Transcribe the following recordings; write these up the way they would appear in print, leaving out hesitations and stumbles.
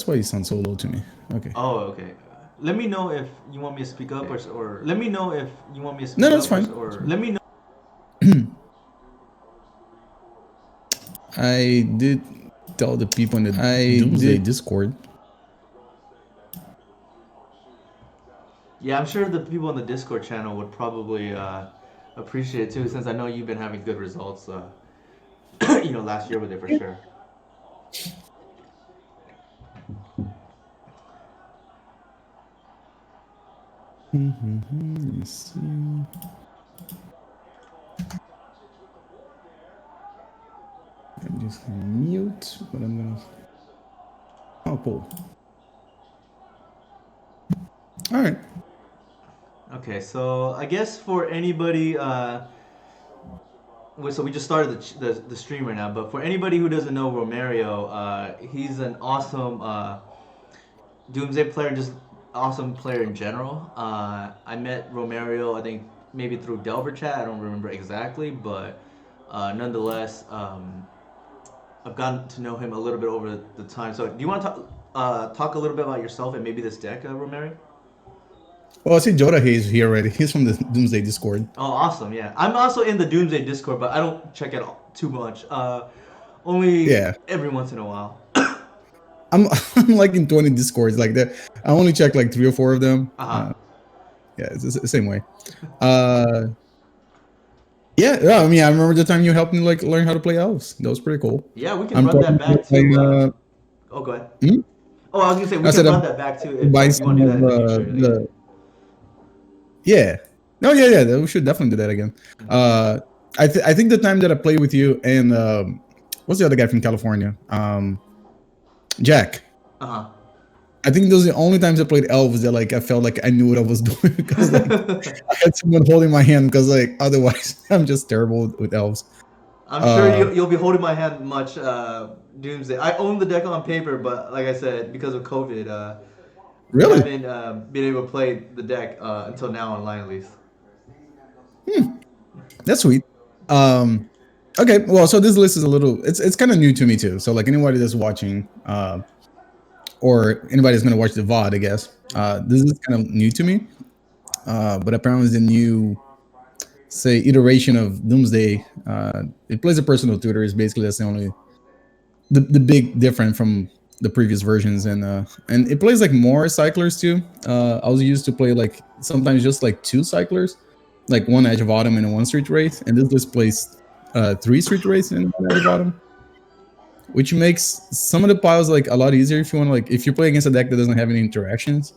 why you sound so low to me. Okay. Oh, okay. Let me know if you want me to speak up, or let me know if you want me to No, speak that's up, fine. That's or fine. let me know. I did tell the people in the Doomsday Discord. Yeah, I'm sure the people on the Discord channel would probably appreciate it too, since I know you've been having good results. Last year with it for sure. Let me see. I'm just gonna mute, but I'm gonna. Oh, cool. All right. Okay, so I guess for anybody, so we just started the stream right now. But for anybody who doesn't know Romario, he's an awesome Doomsday player, just awesome player in general. I met Romario, I think maybe through Delver chat. I don't remember exactly, but nonetheless, I've gotten to know him a little bit over the time. So, do you want to talk a little bit about yourself and maybe this deck, Romario? Well, I see Joda Hayes here already. He's from the Doomsday Discord. Oh, awesome! Yeah, I'm also in the Doomsday Discord, but I don't check it too much. Only Yeah. every once in a while. I'm like in 20 Discords like that. I only check like 3 or 4 of them. Uh-huh. Yeah, it's the same way. Yeah. I mean, I remember the time you helped me like learn how to play elves. That was pretty cool. Yeah, we can I'm run probably that gonna back buy, too. Oh, go ahead. hmm? Oh, I was gonna say we I can said I'm run that back too if buy you some want to do of that in the future. Like, the yeah. No, yeah. We should definitely do that again. I think the time that I played with you and what's the other guy from California? Jack. uh I think those are the only times I played elves that like I felt like I knew what I was doing because like huh. I had someone holding my hand because like otherwise I'm just terrible with elves. I'm sure Uh, you'll be holding my hand much Doomsday. I own the deck on paper, but like I said, because of COVID, we really? haven't been able to play the deck until now online at least. That's sweet. Um, okay, well, so this list is a little it's kind of new to me too. So like anybody that's watching, or anybody that's gonna watch the VOD, I guess, this is kind of new to me. But apparently the new say iteration of Doomsday, it plays a personal tutor. Is basically that's the only the big difference from the previous versions, and it plays like more cyclers too. I was used to play like sometimes just like 2 cyclers, like one Edge of Autumn and one Street Wraith, and this displays 3 Street Wraiths and one Edge of Autumn, which makes some of the piles like a lot easier if you want to like if you play against a deck that doesn't have any interactions.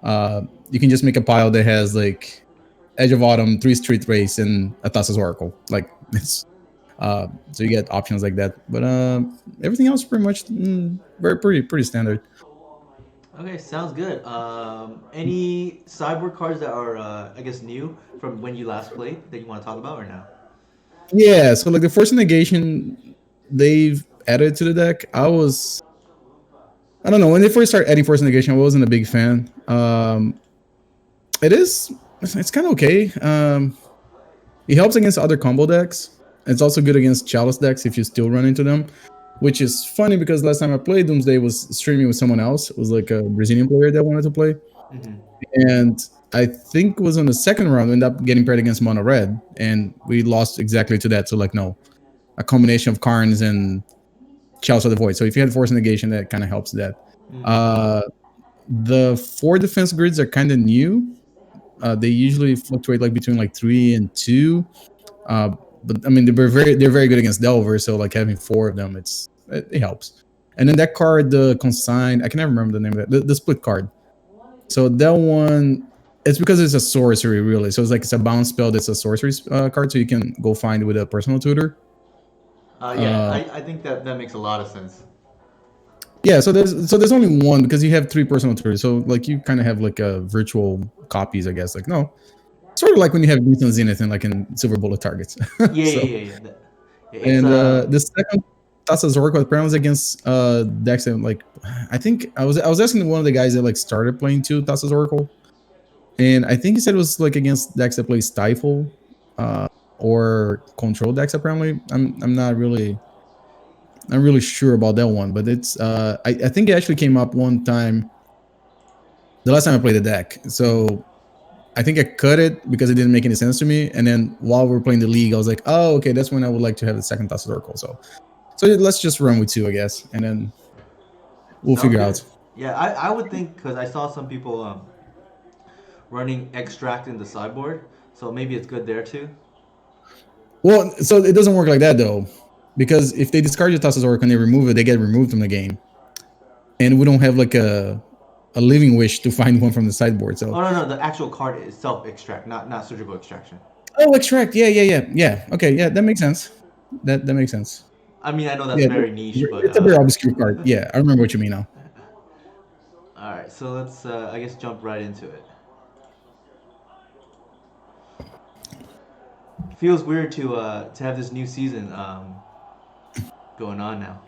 You can just make a pile that has like Edge of Autumn, 3 Street Wraiths, and a Thassa's Oracle. Like it's so you get options like that, but everything else pretty much very pretty standard. Okay, sounds good. Any sideboard cards that are, I guess, new from when you last played that you want to talk about or now? Yeah, so like the Force Negation they've added to the deck, I don't know when they first started adding Force Negation, I wasn't a big fan. It is it's kind of okay. It helps against other combo decks. It's also good against Chalice decks if you still run into them. Which is funny because last time I played Doomsday was streaming with someone else. It was like a Brazilian player that wanted to play. Mm-hmm. And I think it was on the second round, we ended up getting paired against Mono Red, and we lost exactly to that. So like no, a combination of Karns and Chalice of the Void. So if you had Force Negation, that kind of helps that. Mm-hmm. Uh, the 4 defense grids are kind of new. They usually fluctuate like between like 3 and 2. Uh, but I mean they're very good against Delver, so like having 4 of them, it helps. And then that card, the consign, I can never remember the name of it. The split card. So that one, it's because it's a sorcery really. So it's a bounce spell that's a sorcery card, so you can go find with a personal tutor. Yeah, Uh, I think that makes a lot of sense. yeah, so there's only one because you have 3 personal tutors. So like you kind of have like a virtual copies, I guess. Like no, sort of like when you have Beacon Zenith and like in Silver Bullet targets. Yeah, yeah, So yeah, yeah. It's and the second Tassa's Oracle apparently against decks that like I think I was asking one of the guys that like started playing 2 Tassa's Oracle, and I think he said it was like against decks that play Stifle or control decks. Apparently, I'm not really not really sure about that one, but it's I think it actually came up one time. The last time I played the deck, so I think I cut it because it didn't make any sense to me. And then while we are playing the league, I was like, oh, okay, that's when I would like to have the second Thassa's Oracle. So let's just run with two, I guess, and then we'll Sounds figure good. out. Yeah, I would think because I saw some people running extract in the sideboard, so maybe it's good there too. Well, so it doesn't work like that though, because if they discard your Thassa's Oracle and they remove it, they get removed from the game, and we don't have like a living wish to find one from the sideboard. So Oh no, the actual card itself extract, not surgical extraction. oh, extract, yeah. Okay, yeah, that makes sense. That makes sense. I mean, I know that's Yeah, very niche, but it's a very obscure card. Yeah, I remember what you mean now. all right. So let's I guess jump right into it. Feels weird to have this new season going on now.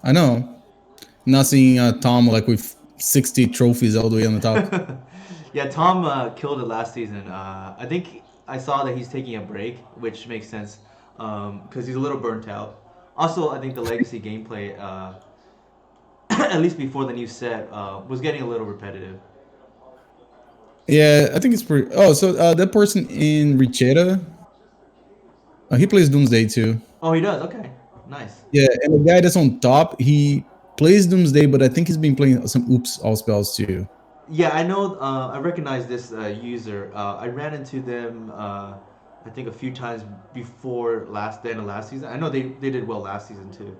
I know. Not seeing Tom like with 60 trophies all the way on the top. Yeah, Tom killed it last season. I think I saw that he's taking a break, which makes sense because he's a little burnt out. Also, I think the legacy gameplay, at least before the new set, was getting a little repetitive. Yeah, I think it's pretty. Oh, so that person in Richeta, he plays Doomsday too. Oh, he does. Okay, nice. Yeah, and the guy that's on top, he plays Doomsday, but I think he's been playing some Oops all spells too. Yeah, I know. I recognize this user. I ran into them. I think a few times before the end of last season. I know they did well last season too.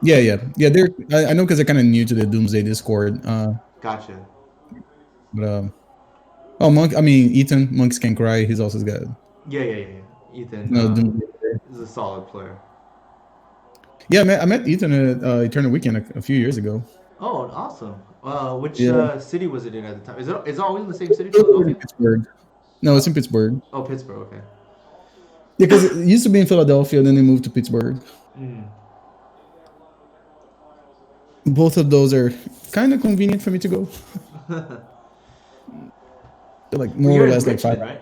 Yeah. They're I know because they're kind of new to the Doomsday Discord. Gotcha. But oh, Monk. I mean, Ethan. Monks Can Cry. He's also got. Yeah. Ethan No, Doomsday. is a solid player. Yeah, I met Ethan at Eternal Weekend a few years ago. Oh, awesome. Which Yeah. city was it in at the time? Is it always in the same city, In Philadelphia? Pittsburgh. No, it's in Pittsburgh. Oh, Pittsburgh. Okay. Yeah, because it used to be in Philadelphia, then they moved to Pittsburgh. Mm. Both of those are kind of convenient for me to go. They're like Well, more you're or in less like Richmond, 5 right?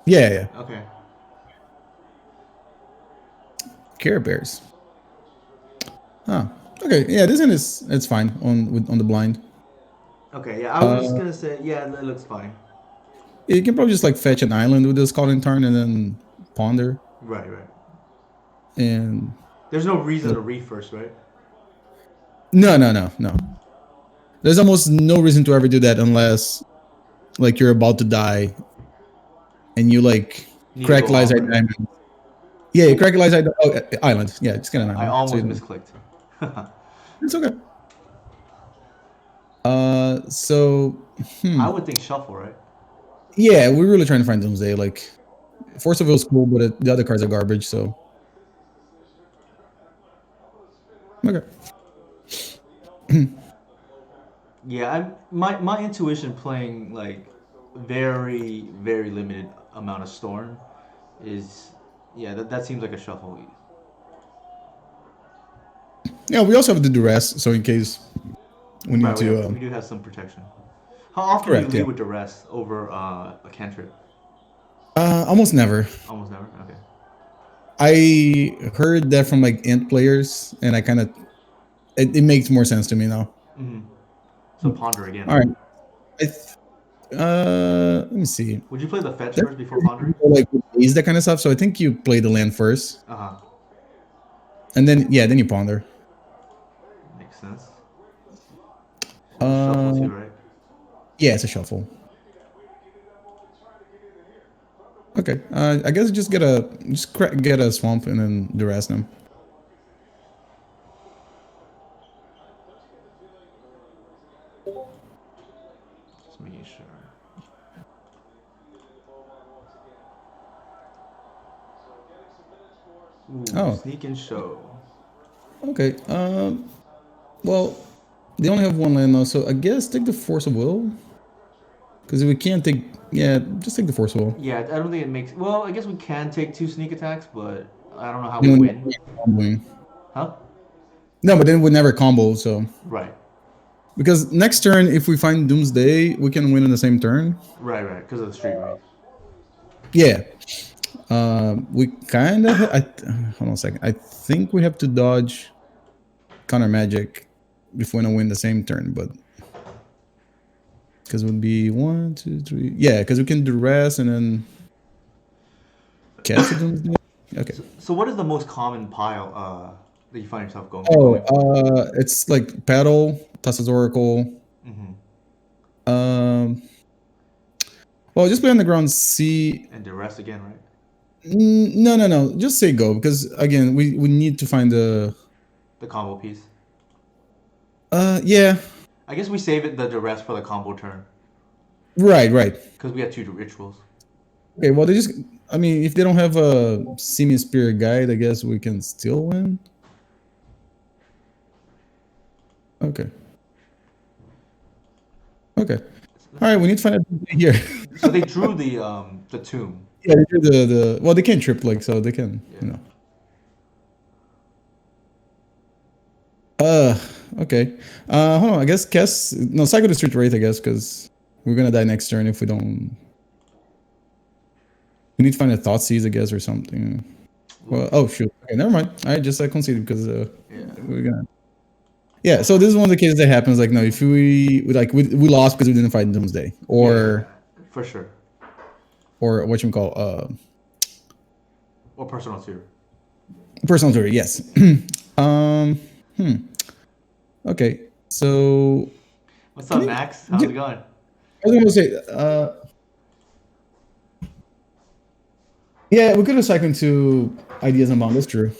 Yeah. Okay. Care Bears. Huh. Okay. Yeah, this one is it's fine on the blind. Okay. Yeah, I was just gonna say, yeah, that looks fine. You can probably just like fetch an island with this calling turn and then ponder. Right. And There's no reason to read first, right? no. There's almost no reason to ever do that unless like you're about to die and you like Need crack to go Lizard off, right? Diamond. Yeah, you crack Lizard Island. Yeah, just get an island. I almost So misclicked. it's okay. So I would think shuffle, right? yeah, we're really trying to find Doomsday. Like, Force of Will's cool, but the other cards are garbage. So okay. Yeah, my intuition playing like very limited amount of storm is that seems like a shuffle. Yeah, we also have the duress, so in case we need Right, to. we do have some protection. How often Correct, do you yeah. lead with duress over a cantrip? Almost never. Almost never. Okay. I heard that from like int players, and I kind of it makes more sense to me now. Hmm. So ponder again. All right. Let me see. Would you play the fetch That's first before pondering? like is that kind of stuff. So I think you play the land first, Uh huh. and then you ponder. Makes sense. Shuffle too, right? Yeah, it's a shuffle. Okay, I guess just get a swamp and then duress them. Just making sure. Ooh, Oh. Sneak and show. Okay. Well, they only have one land now, so I guess take the Force of Will. Because we can't take, just take the Force of Will. Yeah, I don't think it makes. Well, I guess we can take 2 sneak attacks, but I don't know how You we know, win. comboing. Huh? No, but then we never combo. So Right. because next turn, if we find Doomsday, we can win in the same turn. Right. Because of the street race. Yeah. We kind of. Hold on a second. I think we have to dodge counter magic if we want to win the same turn, but because it would be 1, 2, 3. Yeah, because we can duress and then cast the Doomsday. Okay. So what is the most common pile that you find yourself Oh, going for? it's like Petal, Tassa's Oracle. Hmm. Um, well, just play on the ground. See, And the rest again, right? no. Just say go because again, we need to find the. The combo piece. Yeah. I guess we save it the rest for the combo turn Right. because we have two rituals. Okay. Well, they just. I mean, if they don't have a Simian Spirit Guide, I guess we can still win. Okay. Okay. All right. We need to find out here. So they drew the tomb. Yeah, they do the. Well, they can triplet, so they can. Yeah. Okay. Hold on. I guess cycle the Street Wraith, I guess, because we're gonna die next turn if we don't. We need to find a Thought Seize, I guess, or something. Well, oh shoot. Okay, never mind. I just conceded because we're gonna. Yeah. So this is one of the cases that happens. Like, no, if we lost because we didn't fight Doomsday, or for sure, or what you call or personal tutor. Personal tutor, yes. Okay, so. What's up, Max? How's it going? I was gonna say, yeah, we could have cycled into Ideas Unbound. That's true.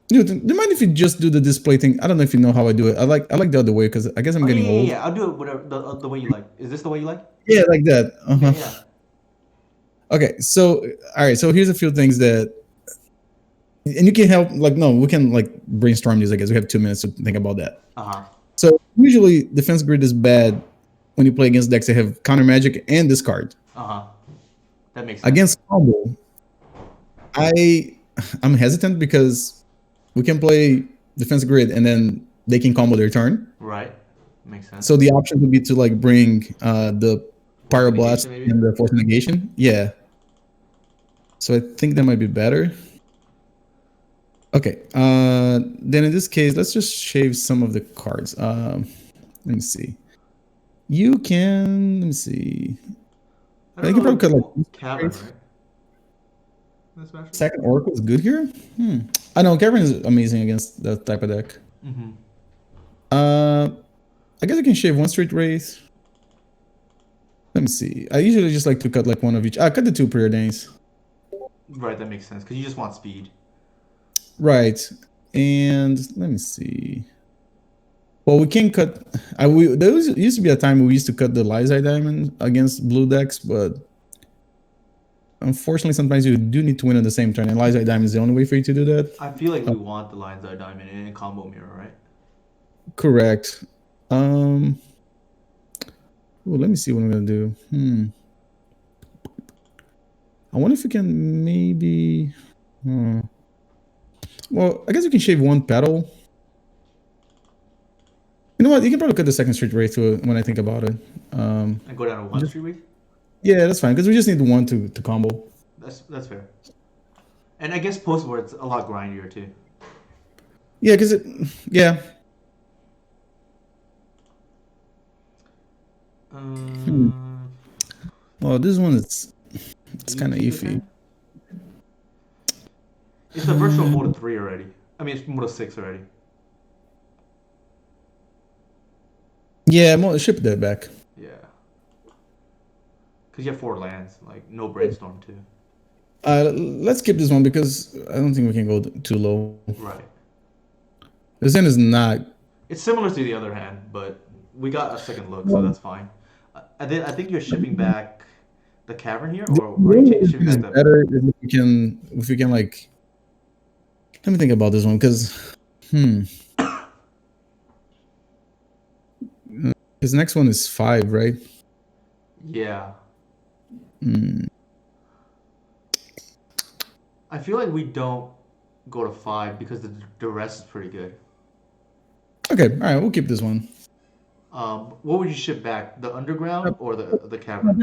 Dude, do you mind if you just do the display thing? I don't know if you know how I do it. I like the other way because I guess I'm getting old. Yeah, I'll do it whatever the way you like. Is this the way you like? Yeah, like that. Uh-huh. Yeah. Okay, so all right, so here's a few things that, and you can help. Like, no, we can like brainstorm these. I guess we have 2 minutes to think about that. So usually defense grid is bad when you play against decks that have counter magic and discard. That makes sense. Against combo, I'm hesitant because we can play defense grid and then they can combo their turn. Right. Makes sense. So the option would be to like bring the Pyroblast and the Force Negation. Yeah. So I think that might be better. Okay. Then in this case, let's just shave some of the cards. Let me see. You can. Let me see. I think you probably could like Cavern, right? Second Oracle is good here. I know Cavern is amazing against that type of deck. I guess I can shave one Street Wraith. Let me see. I usually just like to cut like one of each. Cut the 2 Preordains. Right, that makes sense because you just want speed. Right, and let me see. Well, we can cut. There used to be a time we used to cut the Lizai Diamond against blue decks, but unfortunately, sometimes you do need to win at the same turn, and Lizai Diamond is the only way for you to do that. I feel like we want the Lizai Diamond in combo mirror, right? Correct. Let me see what I'm gonna do. I wonder if we can maybe. Well, I guess you can shave one Petal. You know what? You can probably cut the second Street Wraith to it when I think about it. And go down to 1 Street Wraith? Yeah, that's fine because we just need one to combo. That's fair. And I guess post war it's a lot grindier too. Yeah, because yeah. Well, this one it's kind of iffy. It's a virtual mode of 3 already. I mean, it's mode of 6 already. Yeah, ship that back. Yeah. Because you have 4 lands, like no brainstorm too. Let's skip this one because I don't think we can go too low. Right. This hand is not. It's similar to the other hand, but we got a second look, so that's fine. I think you're shipping back the Cavern here, or are you shipping back better if we can like. Let me think about this one because, his next one is 5, right? Yeah. I feel like we don't go to 5 because the rest is pretty good. Okay, all right, we'll keep this one. What would you ship back? The underground or the cavern?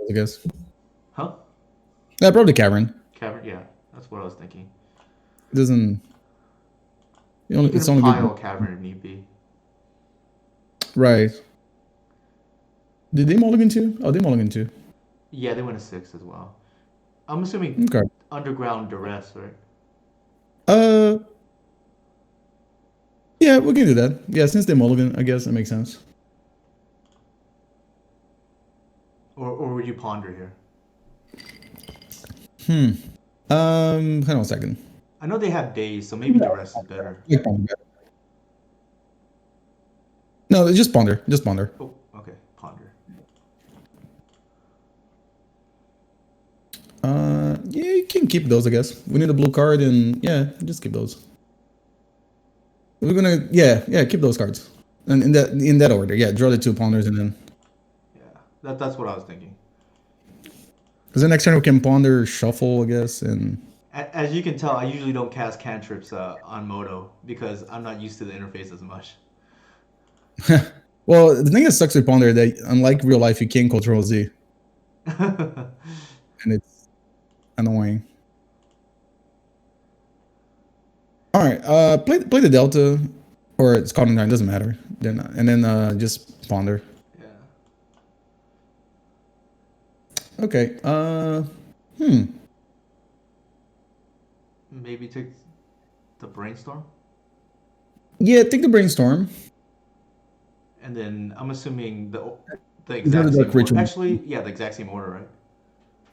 I guess. Huh? Yeah, probably Cavern. Cavern, yeah, that's what I was thinking. It doesn't. You It's can only pile good. Cavern if need be. Right. Did they mulligan too? Oh, they mulligan too. Yeah, they went a 6 as well. I'm assuming Okay. Underground Duress, right? Uh, yeah, we can do that. Yeah, since they mulligan, I guess that makes sense. Or would you ponder here? Hmm. Hang on a second. I know they have days, so maybe Duress is better. Like ponder. No, just ponder. Just ponder. Oh, okay, ponder. Yeah, you can keep those, I guess. We need a blue card, and yeah, just keep those. We're gonna, yeah, keep those cards, and in that order. Yeah, draw the 2 ponders, and then Yeah, that's what I was thinking. because the next turn we can ponder, shuffle, I guess, and As you can tell, I usually don't cast cantrips on Moto because I'm not used to the interface as much. well, the thing that sucks with ponder that unlike real life, you can't control Z, and it's annoying. All right, play the delta, or it's called 9, doesn't matter. Then and then just ponder. Yeah. Okay. Maybe take the brainstorm, Yeah, take the brainstorm. and then I'm assuming the Draw the exact dark same order. ritual. Actually, yeah, the exact same order, right?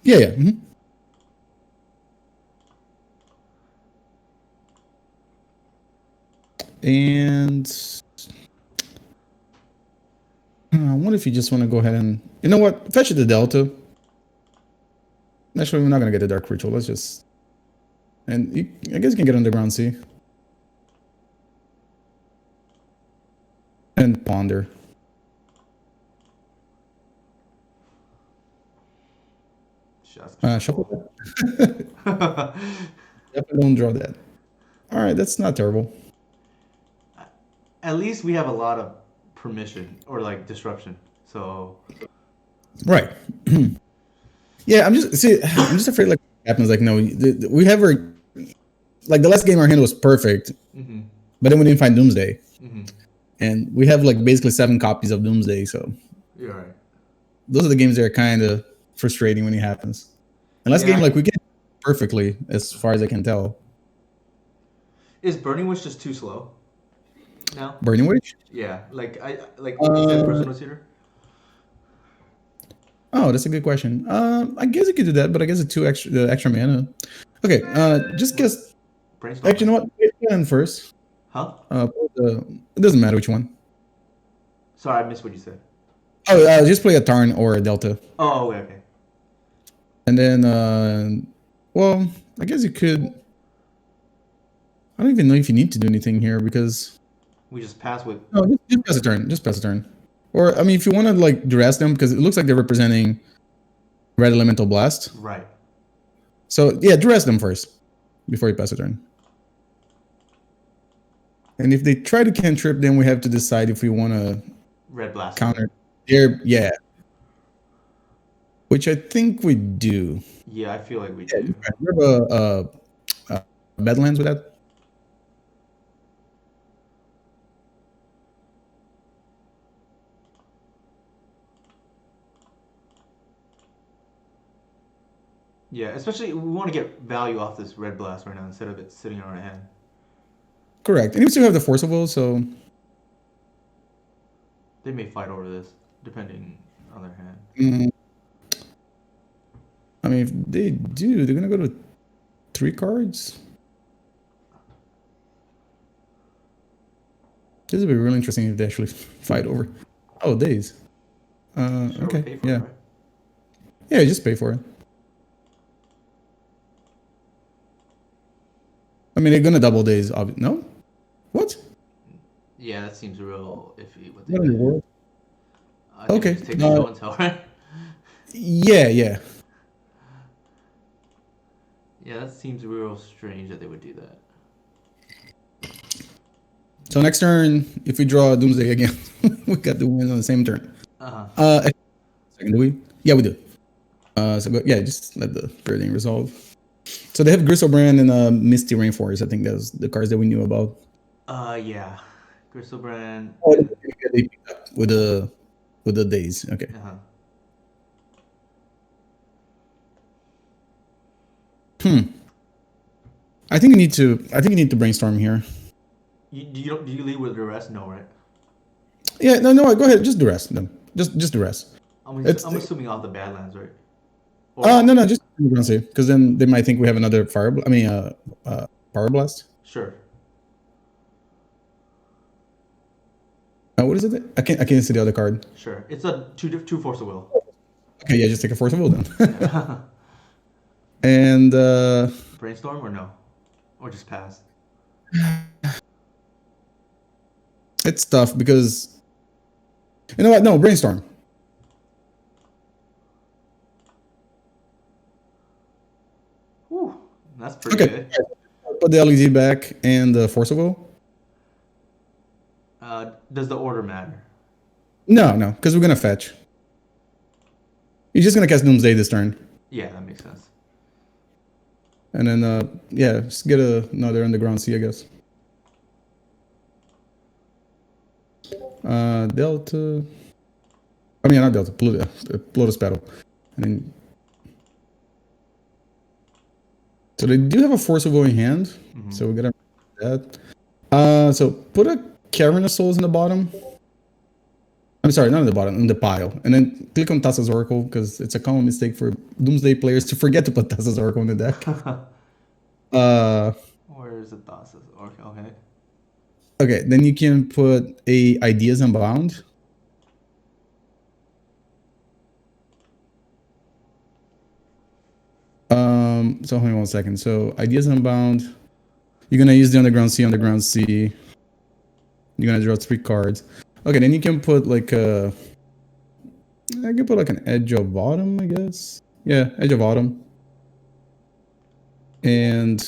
Yeah, yeah. Mhm. And I wonder if you just want to go ahead and, you know what, fetch it the delta. Actually, we're not gonna get a dark ritual. Let's just, and you, I guess you can get underground C and ponder. Shuffle that. Definitely don't draw that. All right, that's not terrible. At least we have a lot of permission or like disruption. So Right. Yeah, I'm just afraid like what happens like no, we have our like the last game our hand was perfect, mm-hmm. but then we didn't find Doomsday, Mm-hmm. and we have like basically 7 copies of Doomsday, so You're right. those are the games that are kind of frustrating when it happens. And last Yeah. game, like we get perfectly as far as I can tell. Is Burning Wish just too slow now? Burning Witch. Yeah, like you said, personal tutor. Oh, that's a good question. I guess you could do that, but I guess the extra mana. Okay, just guess. Brainstorm. Actually, you know what? Play one first. Huh? It doesn't matter which one. Sorry, I missed what you said. Oh, just play a Tarn or a Delta, Oh, okay. and then well, I guess you could. I don't even know if you need to do anything here because We just pass with. no, just pass a turn. Just pass a turn. Or I mean, if you want to like duress them because it looks like they're representing Red Elemental Blast. Right. So yeah, duress them first before you pass a turn. And if they try to cantrip, then we have to decide if we want to Red Blast. counter their yeah. Which I think we do. Yeah, I feel like we Yeah, do. you have a Badlands with that? Yeah, especially we want to get value off this Red Blast right now instead of it sitting in our hand. Correct. And you still have the Force of Will, so They may fight over this, depending on their hand. I mean, if they do, they're gonna go to 3 cards. This would be really interesting if they actually fight over. Oh, days. Sure, we'll Okay, pay for yeah, it, right? yeah. Just pay for it. I mean, they're gonna double days. No, what? Yeah, that seems real iffy. What they What in the did. world? I think Okay, just take the show and tell, right? Yeah, yeah. Yeah, that seems real strange that they would do that. So next turn, if we draw Doomsday again, we got the win on the same turn. Uh-huh. Second, do we? Yeah, we do. Yeah, just let the Verding resolve. So they have Griselbrand and Misty Rainforest. I think that's the cards that we knew about. Yeah. Griselbrand Oh, and they picked up with the days. Okay. uh-huh. Hmm. I think you need to. I think you need to brainstorm here. Do you lead with the rest? No, right? Yeah. No. No. Go ahead. Just the rest. No. Just the rest. It's. I'm assuming all the Badlands, right? Or No. No. Just because then they might think we have another fire. I mean, power blast. sure. What is it? I can't. I can't see the other card. Sure. It's a two Force of Will. Okay. Yeah. Just take a force of will then. Yeah. And Brainstorm or no? Or just pass? it's tough because you know what? No, brainstorm. Whew, that's pretty Okay. good. Put the LED back and the force of will. Does the order matter? No, no, because we're gonna fetch. You're just gonna cast Doomsday this turn, Yeah, that makes sense. and then yeah, just get another underground sea, I guess. Delta. I mean, not Delta. Pluto. Pluto's battle, and then. So they do have a force of will in hand, so we're gonna that. So put a Cavern of Souls in the bottom. I'm sorry, not in the bottom, in the pile. And then click on Thassa's Oracle, because it's a common mistake for Doomsday players to forget to put Thassa's Oracle in the deck. Where is the Thassa's? Okay. Okay, then you can put a Ideas Unbound. So hold on 1 second. So Ideas Unbound. You're gonna use the Underground Sea. You're gonna draw 3 cards. Okay, then you can put like a. I can put like an Edge of Autumn, I guess. Yeah, Edge of Autumn. And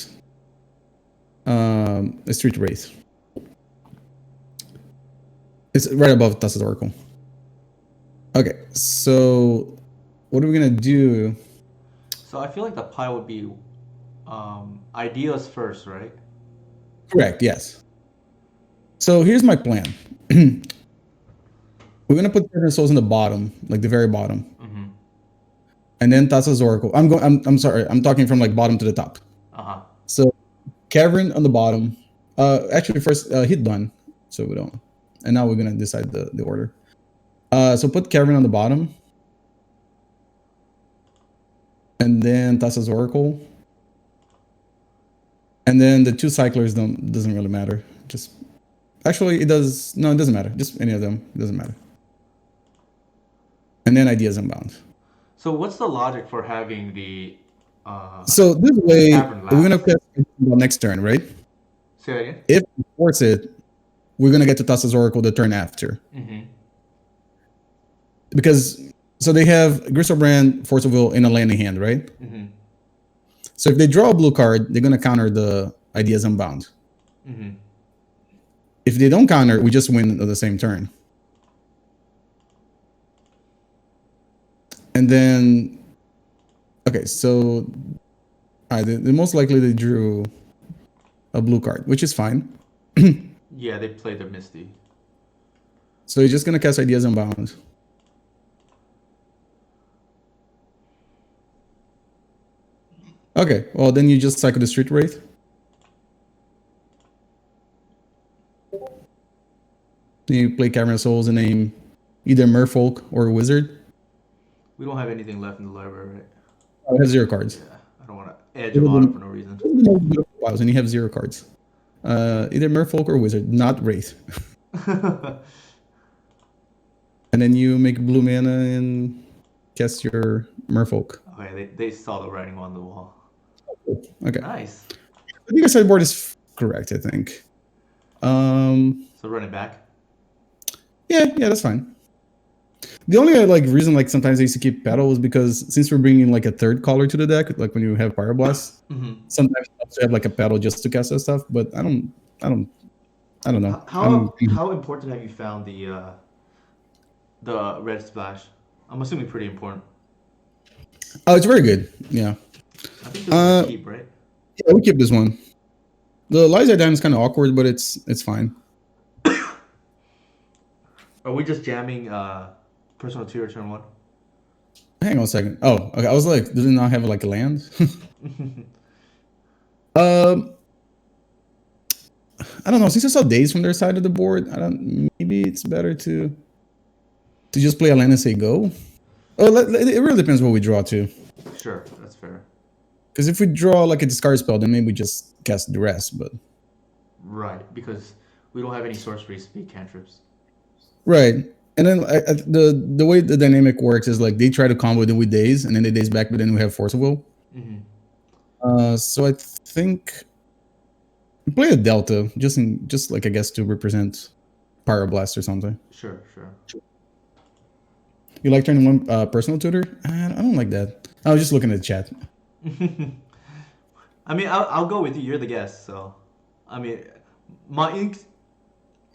a Street Wraith. It's right above Thassa's Oracle. Okay, so what are we gonna do? So I feel like the pie would be ideas first, right? Correct, yes. So here's my plan. We're gonna put Cavern Souls in the bottom, like the very bottom, and then Thassa's Oracle. I'm sorry. I'm talking from like bottom to the top. So Cavern on the bottom. Actually, first hit done, so we don't. And now we're gonna decide the order. So put Cavern on the bottom, and then Thassa's Oracle, and then the 2 cyclers doesn't really matter. Just actually, it does. No, it doesn't matter. Just any of them. It doesn't matter. And then Ideas Unbound. So what's the logic for having the So this way, Cavern we're gonna last? cast next turn, right? Say that again? If we force it, we're gonna get to Thassa's Oracle the turn after. Because so they have Griselbrand, Force of Will in a landing hand, right? So if they draw a blue card, they're gonna counter the Ideas Unbound. If they don't counter, we just win on the same turn. And then, okay, so the most likely they drew a blue card, which is fine. Yeah, they played their Misty. So you're just gonna cast Ideas Unbound. Okay, well then you just cycle the Street Wraith. Then you play Cavern of Souls and name either Merfolk or Wizard. We don't have anything left in the library, right? I have 0 cards. Yeah, I don't want to edge of autumn for no reason. And you have 0 cards. Either Merfolk or Wizard, not Wraith. And then you make blue mana and cast your Merfolk. Okay, they saw the writing on the wall. Okay. Nice. I think our sideboard is correct, I think. So run it back. Yeah, that's fine. The only reason sometimes I used to keep Petal was because since we're bringing a 3rd color to the deck, like when you have Pyroblast, sometimes you also have a Petal just to cast that stuff. But I don't know. How important have you found the red splash? I'm assuming pretty important. Oh, it's very good. Yeah. I think this is a Uh, keep, right? yeah, we keep this one. The Lyzardine is kind of awkward, but it's fine. Are we just jamming personal tutor turn one? Hang on a second. Oh, okay. I was like, does it not have like a land? um, I don't know. Since I saw days from their side of the board, I don't. Maybe it's better to just play a land and say go. Oh, it really depends what we draw too. Sure, that's fair. Because if we draw like a discard spell, then maybe we just cast the rest. But Right, because we don't have any sorcery speed cantrips. right, and then the way the dynamic works is like they try to combo it with days, and then they days back, but then we have force of will. Mm-hmm. So I think play a delta, just like I guess to represent Pyroblast or something. Sure, sure. You like turning one personal tutor? I don't like that. I was just looking at the chat. I mean, I'll go with you. You're the guest, so I mean, my ink.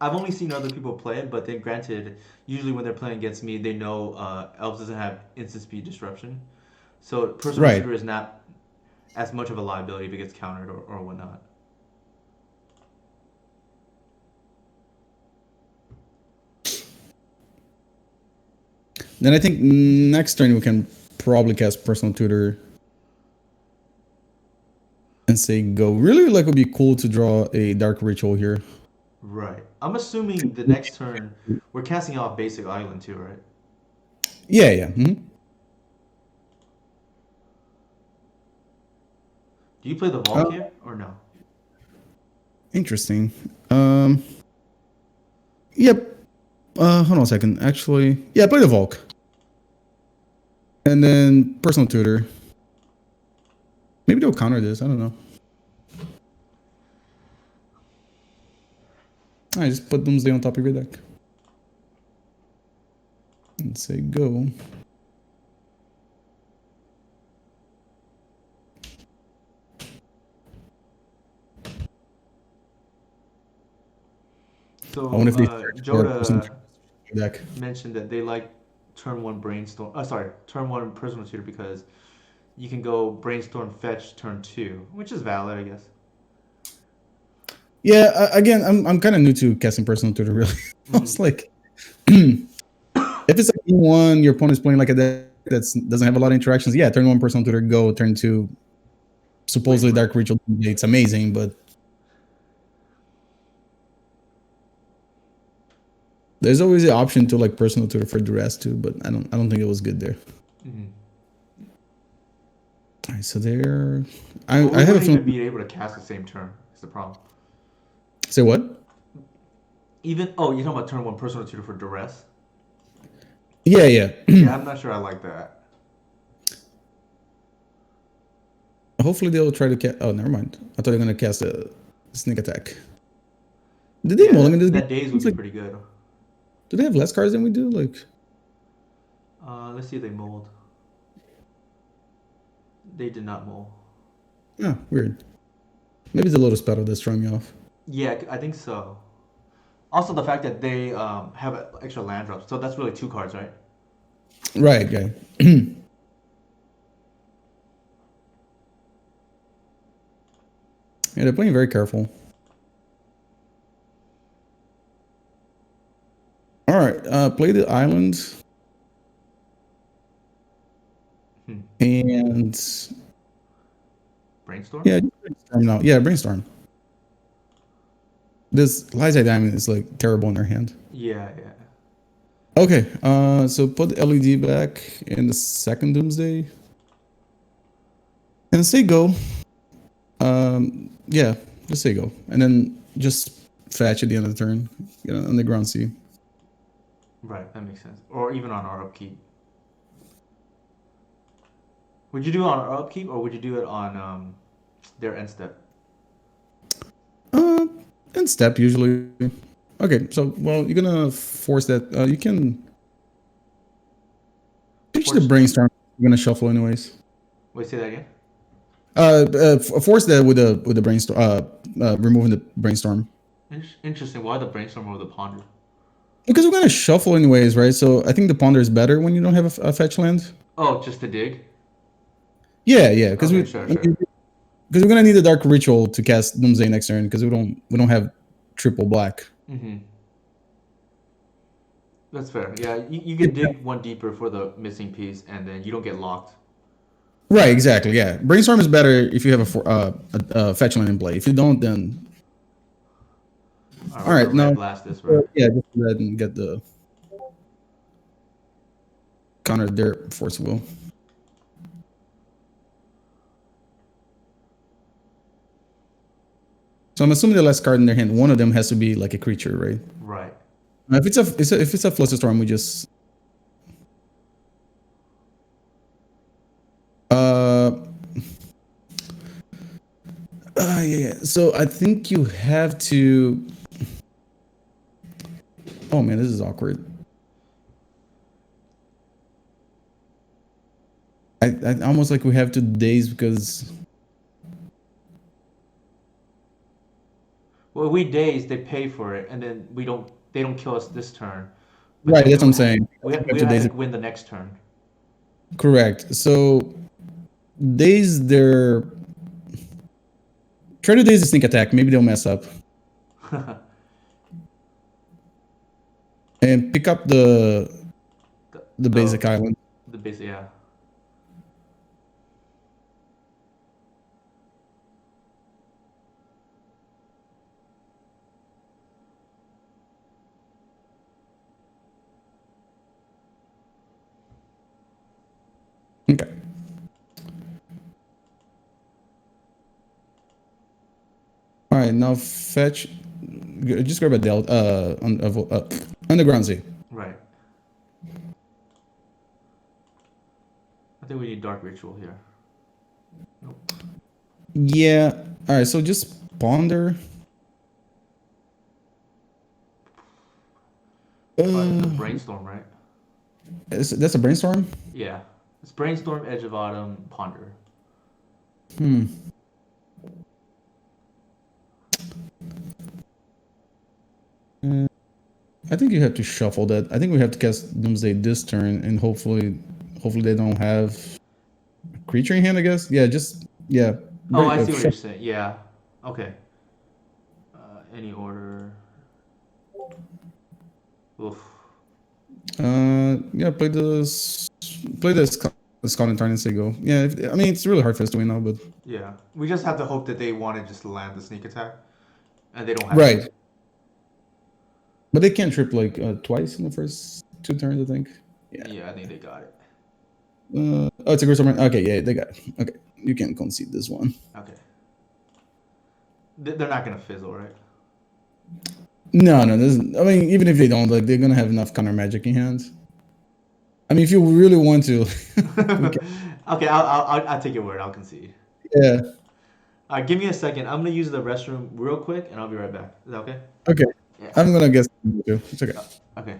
I've only seen other people play it, but then granted, usually when they're playing against me, they know Elves doesn't have instant speed disruption, so personal Right. tutor is not as much of a liability if it gets countered or whatnot. Then I think next turn we can probably cast personal tutor and say go. Really, like would be cool to draw a dark ritual here. Right. I'm assuming the next turn we're casting off basic island too, right? Yeah, yeah. Mhm. Do you play the Volk here or no? Interesting. Yep. Hold on a second. Actually, yeah, play the Volk. And then personal tutor. Maybe they'll counter this. I don't know. I just put Doomsday on top of your deck. And say go. So I wonder if they search for personal Joda tutor deck. mentioned that they like turn one brainstorm. Sorry, turn one personal tutor because you can go brainstorm fetch turn two, which is valid, I guess. Yeah, again, I'm kind of new to casting personal tutor. Really, I was like, if it's like E1, your opponent's playing like a deck that doesn't have a lot of interactions. Yeah, turn one personal tutor, go. Turn two, supposedly dark ritual. It's amazing, but there's always the option to like personal tutor for duress too. But I don't think it was good there. Mm-hmm. All right, so there, Well, we I have a wouldn't even feeling. be able to cast the same turn. Is the problem? Say what? You're talking about turn one personal tutor for duress. Yeah, yeah. Yeah, I'm not sure I like that. Hopefully they'll try to cast. Oh, never mind. I thought they were gonna cast a sneak attack. Did they Yeah, mulligan this game? that days would It's be like, pretty good. do they have less cards than we do? Like, Let's see if they mold. They did not mold. oh, weird. Maybe it's a Lotus Battle that's throwing me off. Yeah, I think so. Also, the fact that they have extra land drops, so that's really two cards, right? Right, yeah. Yeah, they're playing very careful. All right, play the island. Hmm. And Brainstorm? yeah, brainstorm now. Yeah, brainstorm. This Lyzai Diamond is like terrible in their hand. Yeah, yeah. Okay, so put the LED back in the second Doomsday. And say go. Yeah, just say go. And then just fetch at the end of the turn. You know, underground sea. Right, that makes sense. Or even on our upkeep. Would you do it on our upkeep, or would you do it on their end step? And step usually. Okay, so well, you're gonna force that. You can pitch the Force- brainstorm. You're gonna shuffle anyways. Wait, say that again? Force that with the brainstorm. Removing the brainstorm Interesting. Why the brainstorm over the ponder? because we're gonna shuffle anyways, right? So I think the ponder is better when you don't have a fetch land. Oh, just to dig? Yeah, because Okay, sure, sure. we're gonna need a dark ritual to cast Doomsday next turn because we don't have triple black. Mm-hmm. That's fair. Yeah, you can dig one deeper for the missing piece, and then you don't get locked. Right, exactly. Yeah, brainstorm is better if you have a fetch land in play. If you don't, then All right, all we're gonna right. red No, blast this, right? yeah, just go ahead and get the counter their force will. So I'm assuming the last card in their hand, one of them has to be like a creature, right? Right. If it's a Fluster Storm, we just uh yeah. So I think you have to. Oh man, this is awkward. I almost like we have to daze because Well, we daze, they pay for it, and then we don't. They don't kill us this turn, but right. then we That's what I'm would ha- saying. we We have we to have daze to it. win the next turn. Correct. So daze their try to daze the sneak attack. Maybe they'll mess up and pick up the, the the basic island. the base, yeah. Okay. All right. Now fetch. Just grab a Del underground sea. Right. I think we need dark ritual here. Nope. Yeah. All right. So just ponder. The Uh, brainstorm, right? that's a brainstorm. Yeah. It's brainstorm, edge of autumn, ponder. Hmm. Uh, I think you have to shuffle that. I think we have to cast Doomsday this turn, and hopefully they don't have a creature in hand. I guess. Yeah. Just yeah. Oh, I see what you're Shuffle. saying. Yeah. Okay. Any order. Oof. Yeah. Play this Scotland turn and say go. Yeah. I mean, it's really hard for us to win now, but Yeah. We just have to hope that they want to just land the sneak attack, and they don't have to. right. But they can't trip like twice in the first two turns. I think. Yeah. Yeah, I think they got it. Oh, it's a Gristle. Okay. Yeah. They got it. Okay. You can concede this one. Okay. They're not gonna fizzle, right? No, no. I mean, even if they don't, like, they're gonna have enough counter magic in hand. I mean, if you really want to, we can. Okay, I'll take your word. I'll concede. Yeah. All right, give me a second. I'm gonna use the restroom real quick, and I'll be right back. Is that okay? Okay. Yeah. I'm gonna guess too. It's okay. Okay.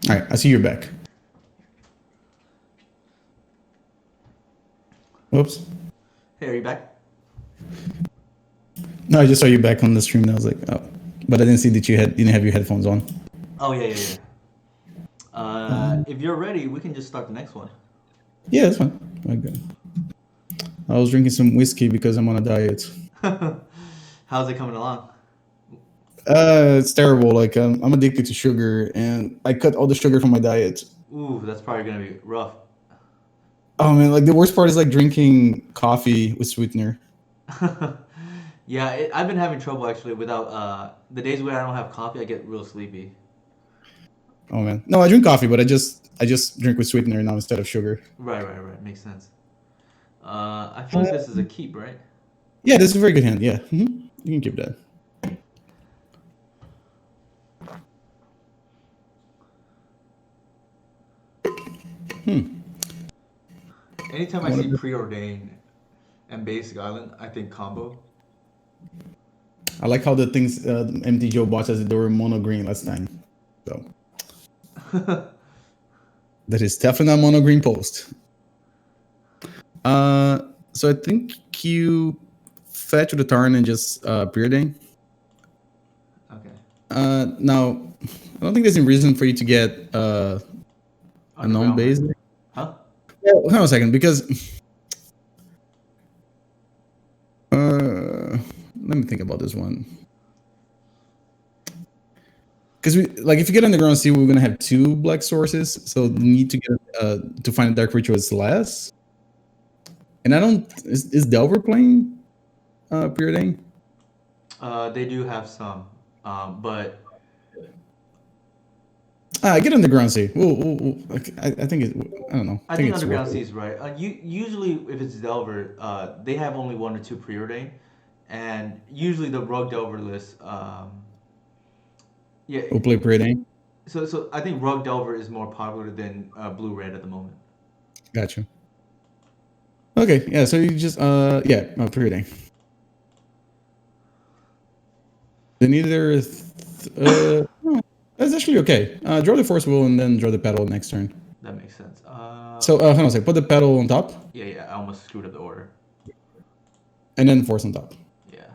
All right, I see you're back. Whoops. Hey, are you back? No, I just saw you back on the stream. And I was like, oh, but I didn't see that you didn't have your headphones on. Oh yeah. If you're ready, we can just start the next one. Yeah, that's fine. Okay. I was drinking some whiskey because I'm on a diet. How's it coming along? It's terrible. Like I'm addicted to sugar, and I cut all the sugar from my diet. Ooh, that's probably gonna be rough. Oh man, like the worst part is like drinking coffee with sweetener. Yeah, I've been having trouble actually without the days where I don't have coffee, I get real sleepy. Oh man, no, I drink coffee, but I just drink with sweetener now instead of sugar. Right. Makes sense. I feel like this is a keep, right? Yeah, this is a very good hand. Yeah, you can keep that. Anytime I see preordained and basic island, I think combo. I like how the things MT Joe bought as they were mono green last time. So that is definitely not mono green post. So I think you fetch with the Tarn and just preordain. Okay. Now I don't think there's any reason for you to get a known base. Huh? Well, hold on a second, because let me think about this one. Because if you get underground sea, we're gonna have two black sources, so you need to get to find a dark ritual is less. And I don't is Delver playing preordain? They do have some, but Get underground sea. I think I don't know. I think it's Underground worth Sea it. is right. Usually, if it's Delver, they have only one or two preordain, and usually the Rogue Delver list, yeah. We'll play preordain. So I think Rogue Delver is more popular than Blue Red at the moment. Gotcha. Okay, yeah. So you just preordain. Then either that's actually okay. Draw the force wheel and then draw the pedal next turn. That makes sense. So hold on a sec. Put the pedal on top. Yeah. I almost screwed up the order. And then force on top. Yeah.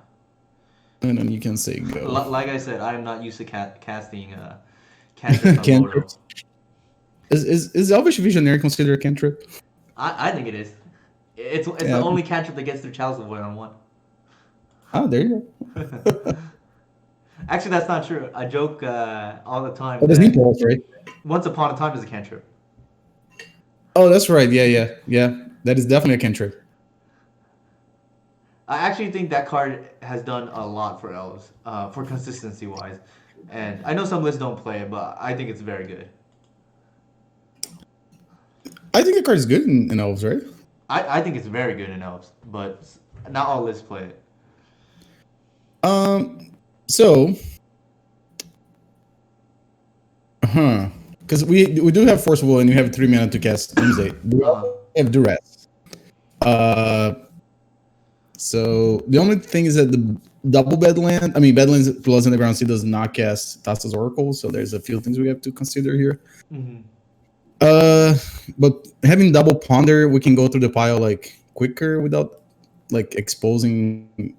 And then you can say go. Like I said, I am not used to casting cantrips on Moto. Is Elvish Visionary considered a cantrip? I think it is. It's the only cantrip that gets through Chalice Void on one. Oh, there you go. Actually, that's not true. I joke all the time. Oh, there's Impulse, right? Once Upon a Time is a cantrip. Oh, that's right. Yeah. That is definitely a cantrip. I actually think that card has done a lot for elves, for consistency wise. And I know some lists don't play it, but I think it's very good. I think the card is good in elves, right? I think it's very good in elves, but not all lists play it. So, because we do have Force Will and you have 3 mana to cast Doomsday. We have Duress. So the only thing is that the double Badlands plus Underground Sea does not cast Thassa's Oracle, so there's a few things we have to consider here. Mm-hmm. But having double Ponder, we can go through the pile like quicker without like exposing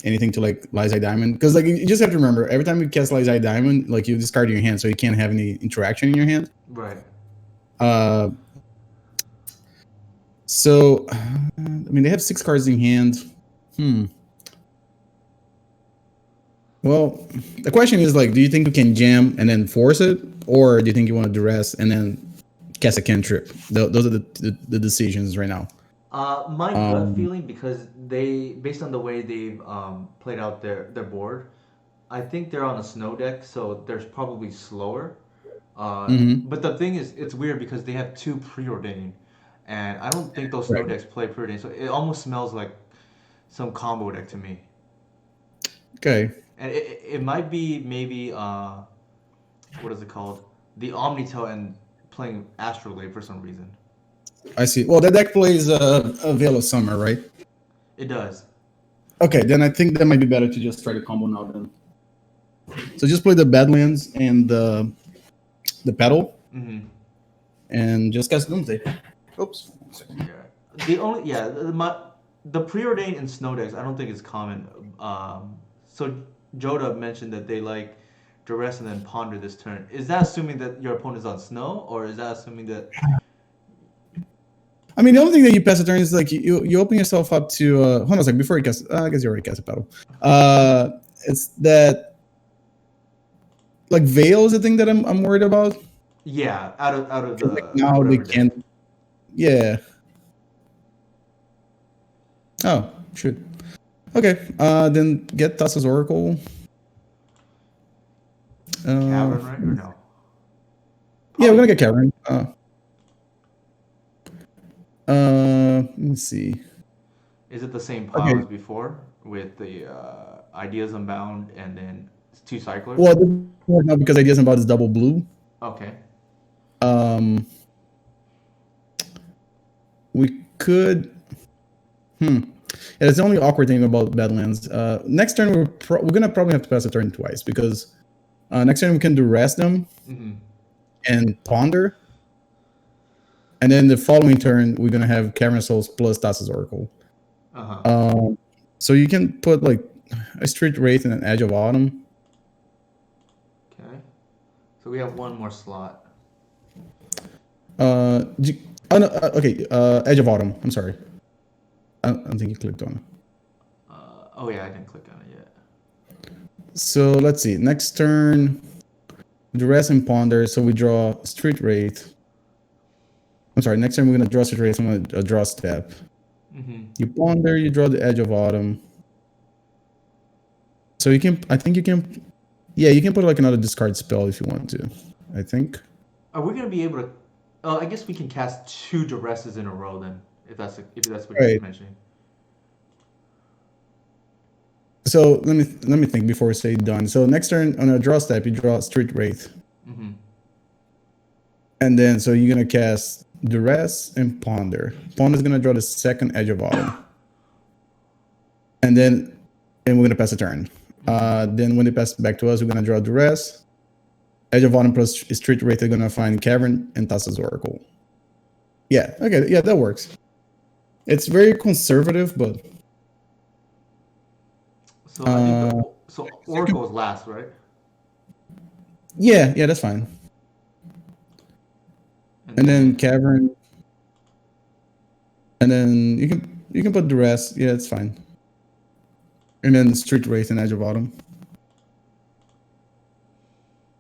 anything to like Lizai Diamond. Because like you just have to remember, every time you cast Lizai Diamond, like you discard your hand, so you can't have any interaction in your hand. Right. So they have 6 cards in hand. Well, the question is like, do you think you can jam and then force it, or do you think you want to duress and then cast a cantrip? Those are the decisions right now. My gut feeling, because based on the way they've played out their board, I think they're on a snow deck, so they're probably slower. But the thing is, it's weird because they have 2 preordained, and I don't think those snow decks play preordained, so it almost smells like some combo deck to me. Okay. And it might be maybe what is it called? The Omnitel and playing Astrolabe for some reason. I see. Well, that deck plays a Veil of Summer, right? It does. Okay, then I think that might be better to just try to combo now then. So just play the Badlands and the pedal, Mm-hmm. and just cast Doomsday. Oops. The preordained in snow decks, I don't think it's common. So Joda mentioned that they like duress and then ponder this turn. Is that assuming that your opponent's on snow, or is that assuming that? I mean, the only thing that you pass a turn is like you open yourself up to. Hold on a second before you cast. I guess you already cast a battle. It's that like Veil is the thing that I'm worried about. Yeah, out of 'Cause, like, the now they whatever deck. can't. Yeah. Oh shoot. Okay. Then get Thassa's Oracle. Uh, Cavern, right or no? yeah, we're gonna get Probably. Cavern. Let me see. Is it the same pile Okay. as before with the Ideas Unbound and then two cyclers? Well, this is not because Ideas about is double blue. Okay. Um, we could. Hmm. Yeah, it's the only awkward thing about Badlands. Next turn we're gonna probably have to pass a turn twice because next turn we can duress them Mm-hmm. and ponder, and then the following turn we're gonna have Cavern Souls plus Thassa's Oracle. Uh-huh. So you can put like a Street Wraith and an Edge of Autumn. Okay. So we have one more slot. Oh no, okay. Edge of Autumn. I'm sorry. I don't think you clicked on it. Oh yeah, I didn't click on it yet. So let's see. Next turn, duress and ponder. So we draw Street Wraith. I'm sorry. Next turn we're gonna draw Street Wraith. I'm gonna draw Step. Mm-hmm. You ponder. You draw the Edge of Autumn. So you can. I think you can. Yeah, you can put like another discard spell if you want to. I think. Are we gonna be able to? Oh, I guess we can cast two duresses in a row then, if that's what you're Right. mentioning. So let me think before we say done. So next turn on a draw step, you draw Street Wraith, Mm-hmm. and then so you're gonna cast Duress and Ponder. Ponder is gonna draw the second Edge of Autumn, and we're gonna pass a turn. Then when they pass back to us, we're gonna draw Duress, Edge of Autumn plus Street Wraith. They're gonna find Cavern and Thassa's Oracle. Yeah. Okay. Yeah, that works. It's very conservative, but So I think so Oracle is last, right? yeah, that's fine. And then Cavern, and then you can put Duress. Yeah, it's fine. And then Street Wraith and Edge of Autumn.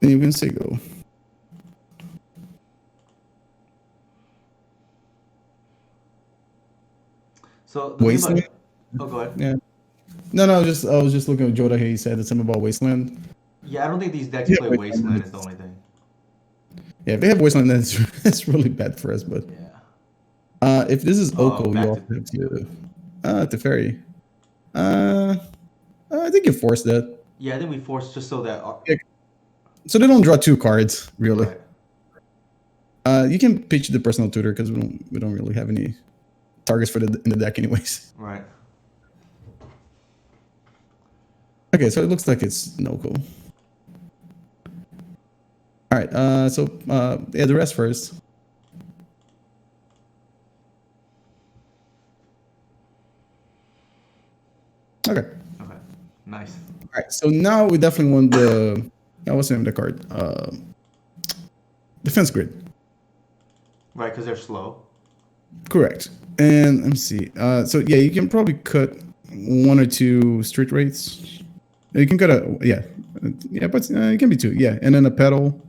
Then you can say go. So the thing Wasteland. about oh, go ahead. Yeah. No, I was just looking at Joda. He said something about Wasteland. Yeah, I don't think these decks Yeah, play Wasteland. Wasteland is the only thing. Yeah, if they have Wasteland, then it's really bad for us. But Yeah. if this is Oko, you Back also to have to Teferi. I think you force that. yeah. I think we force just so that Yeah. So they don't draw two cards really. right. You can pitch the personal tutor because we don't really have any targets for in the deck anyways. Right. Okay, so it looks like it's no go. All right. So yeah, the rest first. Okay. Okay. Nice. All right. So now we definitely want the. What's the name of the card? Defense Grid. Right, because they're slow. Correct. And let me see. So yeah, you can probably cut one or two Street Wraiths. You can cut but it can be two. Yeah, and then a pedal.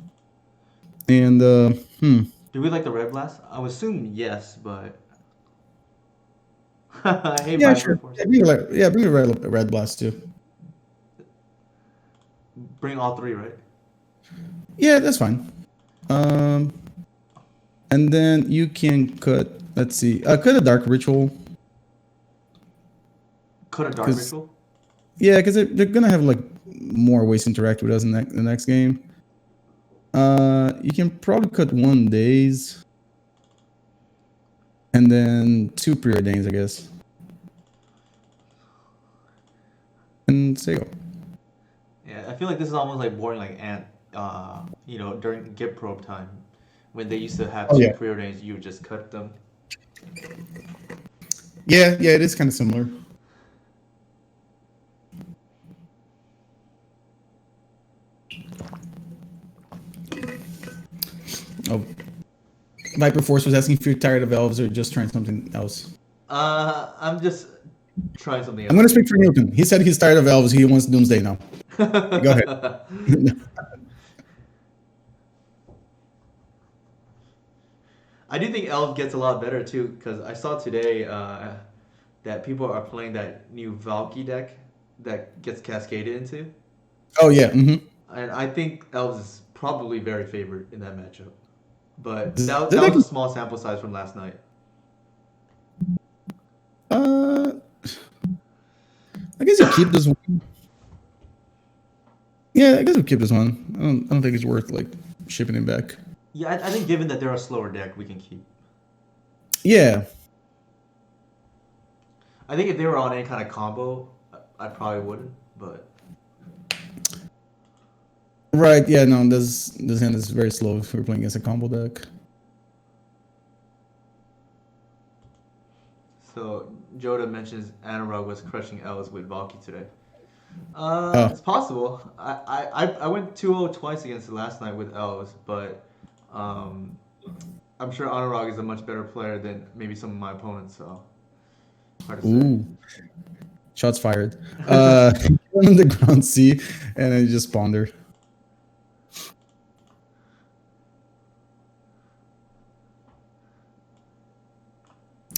And Do we like the red blast? I would assume yes, but hey, yeah, Viper sure. Force. Bring the red blast too. Bring all three, right? Yeah, that's fine. And then you can cut. Let's see. Cut a Dark Ritual. Cut a dark ritual. Yeah, because they're gonna have like more ways to interact with us in the next game. You can probably cut 1 days, and then 2 preordains, I guess. And say go. Yeah, I feel like this is almost like boring, like during Git probe time, when they used to have Oh two yeah, preordains, you would just cut them. yeah. It is kind of similar. Oh, Viper Force was asking if you're tired of elves or just trying something else. I'm just trying something I'm going to else. speak for Newton. He said he's tired of elves. He wants Doomsday now. Go ahead. I do think Elf gets a lot better too, because I saw today that people are playing that new Valky deck that gets cascaded into, Oh yeah. and I think Elves is probably very favored in that matchup. But That that deck was a small sample size from last night. uh, I guess you keep this one. Yeah, I guess we keep this one. I don't think it's worth like shipping it back. Yeah, I think given that they're a slower deck, we can keep. Yeah. I think if they were on any kind of combo, I probably wouldn't. But Right. Yeah. No. This hand is very slow if we're playing against a combo deck. so Joda mentions Anurag was crushing L's with Valky today. Oh. It's possible. I went 2-0 twice against it last night with L's, but um, I'm sure Anurag is a much better player than maybe some of my opponents. So hard to Ooh. Shots fired. On the ground C, and I just ponder.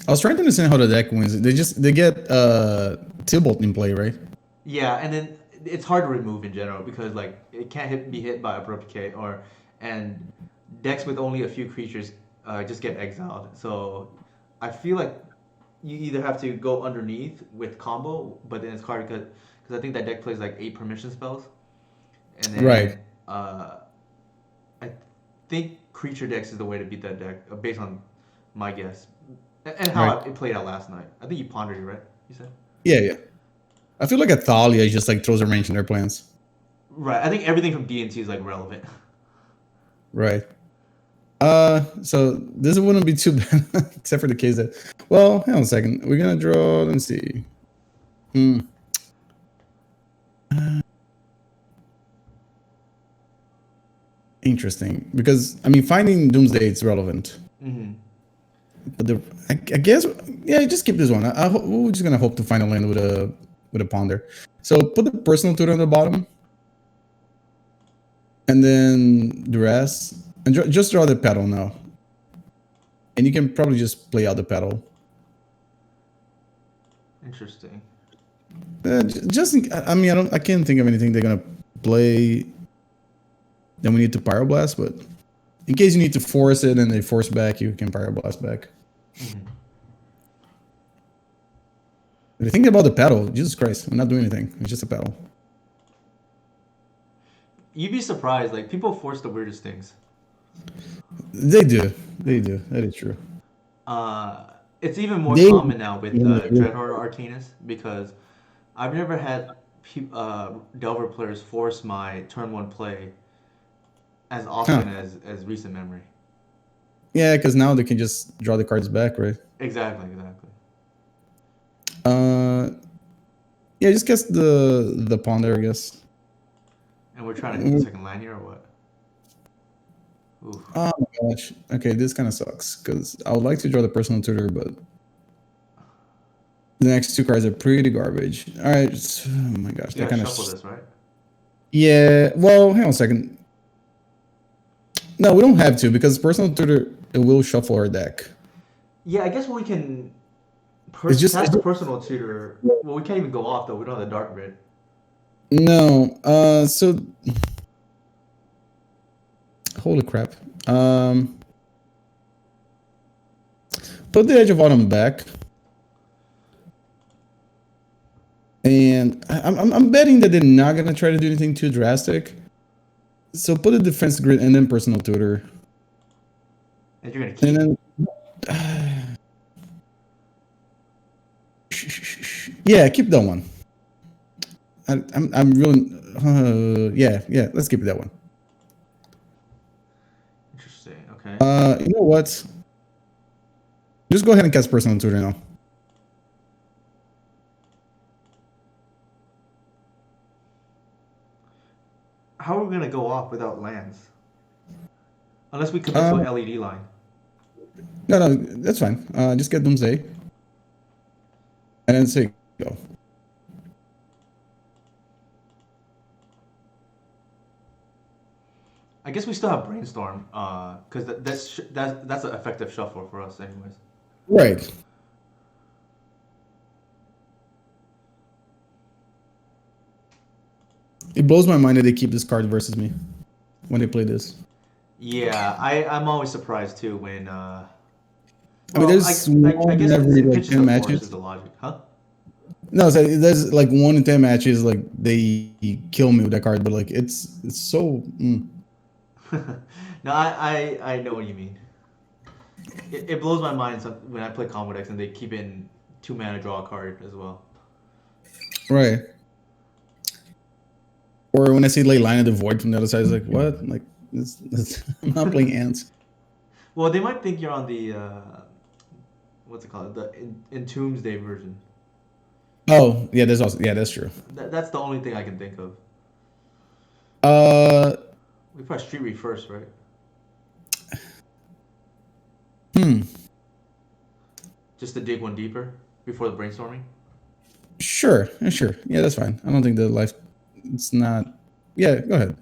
I was trying to understand how the deck wins. They get Tibalt in play, right? Yeah, and then it's hard to remove in general because like it can't be hit by abrupt decay and decks with only a few creatures just get exiled. So I feel like you either have to go underneath with combo, but then it's hard because I think that deck plays like 8 permission spells, and Right. then I think creature decks is the way to beat that deck based on my guess and how Right. it played out last night. I think you pondered it, right? You said. Yeah. Yeah. I feel like a Thalia just like throws a wrench in their plans. Right. I think everything from DNT is like relevant. Right. So this wouldn't be too bad, except for the case that. Well, hang on a second. We're gonna draw. Let me see. Interesting, because I mean, finding Doomsday is relevant, Mm-hmm. but I guess yeah, just keep this one. We're just gonna hope to find a land with a ponder. So put the personal tutor on the bottom, and then the rest, and just draw the pedal now. And you can probably just play out the pedal. Interesting. I mean, I can't think of anything they're gonna play. Then we need to Pyroblast, but in case you need to force it and they force back, you can Pyroblast back. Mm-hmm. If you think about the pedal, Jesus Christ, we're not doing anything. It's just a pedal. You'd be surprised. Like people force the weirdest things. They do. They do. That is true. It's even more They- common now with Yeah. Dreadhorde Arcanist because I've never had Delver players force my turn one play as often as recent memory. Yeah, because now they can just draw the cards back, right? Exactly. Yeah, just guess the ponder, I guess. And we're trying to hit the second line here or what? Oof. Oh my gosh. Okay, this kind of sucks because I would like to draw the personal tutor, but the next two cards are pretty garbage. All right. Oh my gosh, You that gotta kind shuffle of. this, right? Yeah. Well, hang on a second. No, we don't have to because personal tutor it will shuffle our deck. Yeah, I guess we can It's just- cast the personal tutor. Well, we can't even go off though. We don't have the dark grid. No. So. Holy crap. Put the Edge of Autumn back. And I'm betting that they're not gonna try to do anything too drastic. So put a defense grid and then personal tutor. And you're gonna keep. And then yeah, keep that one. I'm really yeah, let's keep that one. Interesting. Okay. You know what? Just go ahead and cast personal tutor now. How are we gonna go off without lands? Unless we commit to Uh, an LED line. no, that's fine. Just get Doomsday, and then say go. I guess we still have brainstorm, because that's an effective shuffle for us, anyways. Right. It blows my mind that they keep this card versus me when they play this. Yeah, I'm always surprised too when. I mean, Well, there's I one in guess every it like pinches 10 the force is matches. the logic, huh? No, so there's like 1 in 10 matches. Like they kill me with that card, but like it's so. No, I know what you mean. It blows my mind when I play combo decks and they keep in 2 mana draw a card as well. Right. Or when I see like Line of the Void from the other side, it's like what? Like I'm not playing ants. Well, they might think you're on the what's it called, the Entombsday version. Oh yeah, there's also that's true. That's the only thing I can think of. Uh, We press Street Read first, right? hmm. Just to dig one deeper before the brainstorming. Sure, sure. Yeah, that's fine. I don't think the life. It's not. Yeah, go ahead.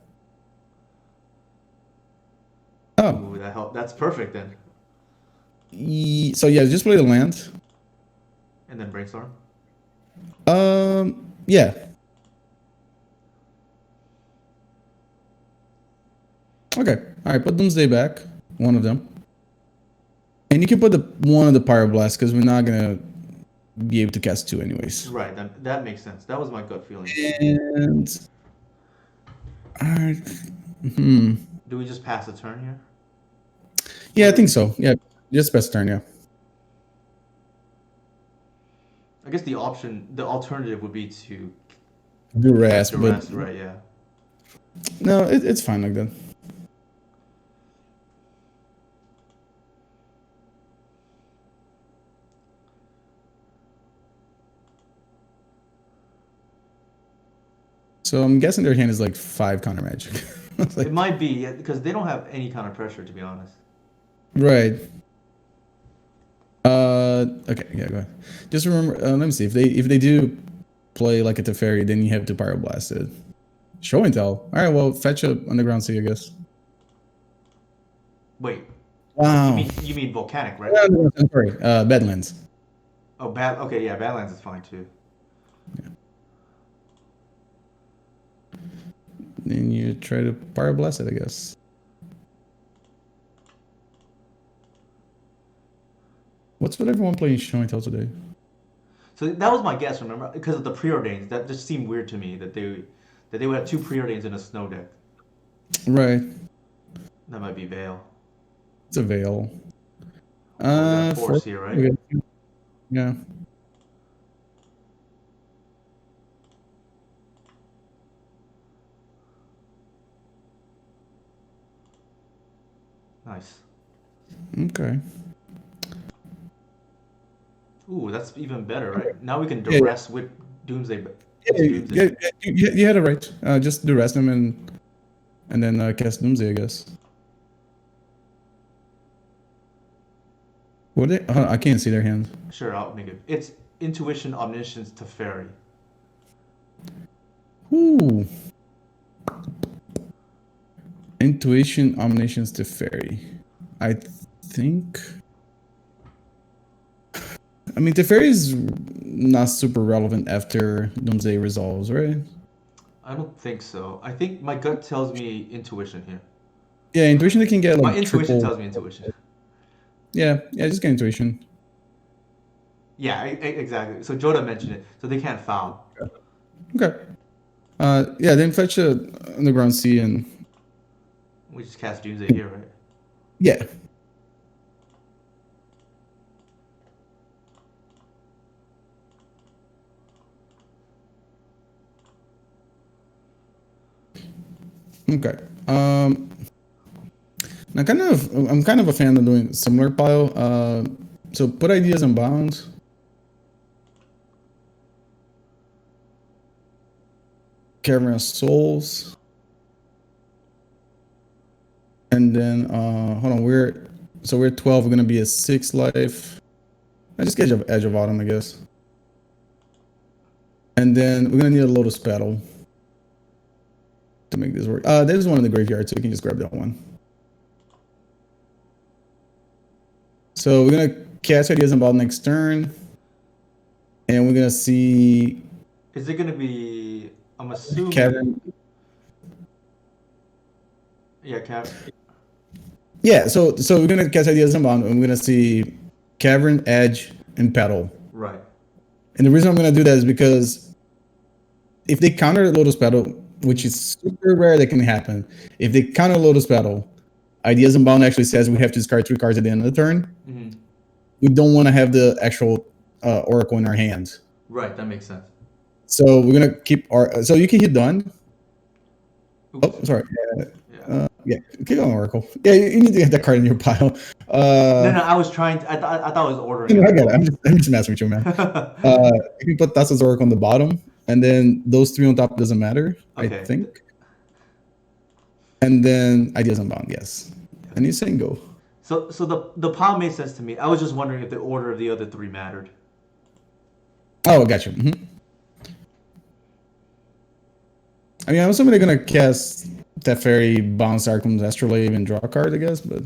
Oh, Ooh, that help. That's perfect then. so yeah, just play the land. And then brainstorm. Yeah. Okay. All right. Put Doomsday back. One of them. And you can put the one of the Pyroblast because we're not gonna be able to cast 2 anyways. Right. That makes sense. That was my gut feeling. And all right. Hmm. Do we just pass the turn here? Yeah, I think so. Yeah, just best turn. Yeah. I guess the alternative would be to Duress, cast the but rest, right? Yeah. no, it's fine like that. So I'm guessing their hand is like 5 counter magic. Like, It might be because they don't have any kind of pressure, to be honest. right. Okay, yeah, go ahead. Just remember, let me see if they do play like a Teferi, then you have to Pyroblast it. Show and tell. All right, well, fetch a Underground Sea, I guess. Wait, Wow. you mean volcanic, right? Yeah, no, I'm sorry. Badlands. Oh, bad. Okay, yeah, Badlands is fine too. Then you try to Pyroblast it, I guess. What's with everyone playing Show and Tell today? So that was my guess. Remember, because of the preordains, that just seemed weird to me that they would have 2 preordains in a snow deck. Right. That might be Veil. It's a Veil. Oh, we got force For, here, right? okay. Yeah. Nice. Okay. Ooh, that's even better, right? Now we can Yeah, duress with Doomsday. yeah, Doomsday. you had it right. Just Duress them and then cast Doomsday, I guess. What they? I can't see their hand. Sure, I'll make it. It's Intuition, Omniscience, Teferi. Ooh. Intuition, Omniscience to Fairy. I think. I mean, Teferi is not super relevant after Doomsday resolves, right? I don't think so. I think my gut tells me Intuition here. Yeah, Intuition they can get My like intuition triple. tells me Intuition. Yeah, just get Intuition. Yeah, exactly. So Joda mentioned it. So they can't foul. Okay. Yeah, then fetch a Underground Sea and We just cast Doomsday here, right? yeah. Okay. I'm kind of a fan of doing similar pile. So put ideas and bounds. Cavern of Souls. And then hold on, we're 12, we're gonna be a 6 life. I just get Edge of Autumn, I guess. And then we're gonna need a Lotus Petal to make this work. There's one in the graveyard, so you can just grab that one. So we're gonna cast Ideas and Bounds next turn. And we're gonna see. Is it gonna be? I'm assuming. Cavern. Yeah, Cavern. Yeah, so we're gonna cast Ideas and Bounds, and we're gonna see Cavern, Edge, and Petal. Right. And the reason I'm gonna do that is because if they counter Lotus Petal, which is super rare that can happen, if they counter Lotus Petal, Ideas and Bound actually says we have to discard 3 cards at the end of the turn. Mm-hmm. We don't want to have the actual Oracle in our hands. Right, that makes sense. So we're gonna keep our. So you can hit done. Oops. Oh, sorry. Yeah, keep on Oracle. Yeah, you need to get that card in your pile. No, I was trying. I thought I was ordering. I get it. I'm just messing with you, man. You can put Thassa's Oracle on the bottom, and then those 3 on top doesn't matter. Okay. I think. And then Ideas Unbound, yes. And you're saying go. So the pile made sense to me. I was just wondering if the order of the other 3 mattered. Oh, I got you. Mm-hmm. I mean, I'm assuming they're gonna cast Teferi, bounce Arcum's Astrolabe, and draw a card, I guess. But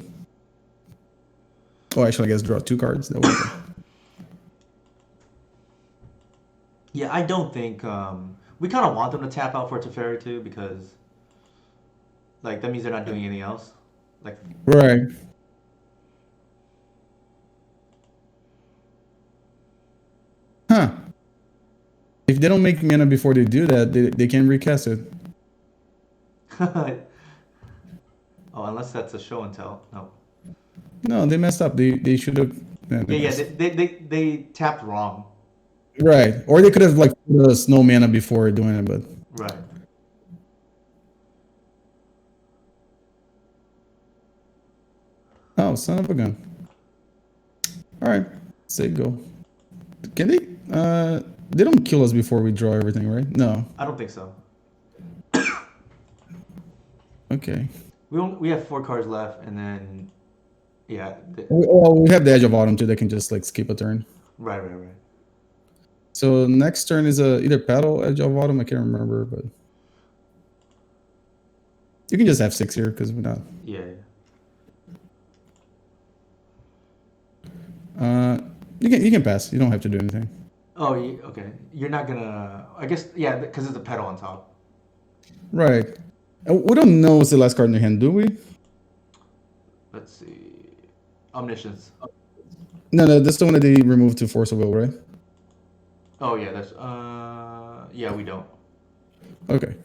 actually, I guess draw 2 cards. That would Yeah, I don't think we kind of want them to tap out for Teferi too, because like that means they're not doing anything else. Like right. Huh. If they don't make mana before they do that, they can recast it. Oh, unless that's a show and tell. No. No, they messed up. They should have. They tapped wrong. Right, or they could have like put a snow mana before doing it, but right. Oh, son of a gun! All right, say go. Can they? They don't kill us before we draw everything, right? No. I don't think so. Okay. We have 4 cards left, and then yeah. We have the Edge of Autumn too. They can just like skip a turn. Right. So next turn is either Petal, Edge of Autumn. I can't remember, but you can just have 6 here because we're not. Yeah. You can pass. You don't have to do anything. Oh, okay. You're not gonna. I guess because it's a Petal on top. Right. We don't know what's the last card in your hand, do we? Let's see. Omniscience. No, that's the one that they removed to Force of Will, right? Oh yeah, that's yeah, we don't. Okay.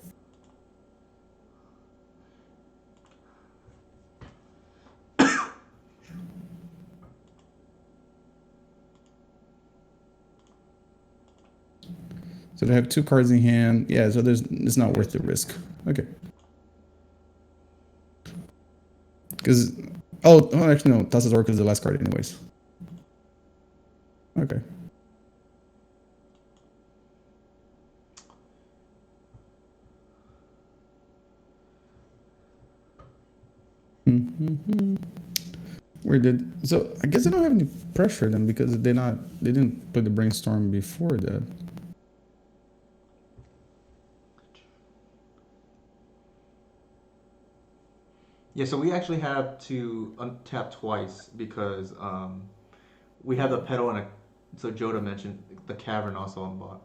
So they have 2 cards in hand. Yeah, so it's not worth the risk. Okay. Because actually no, Thassa's Oracle is the last card anyways. Okay. So I guess they don't have any pressure then because they didn't put the brainstorm before that. Yeah, so we actually have to untap twice because we have the Petal and so Joda mentioned the Cavern also on bot.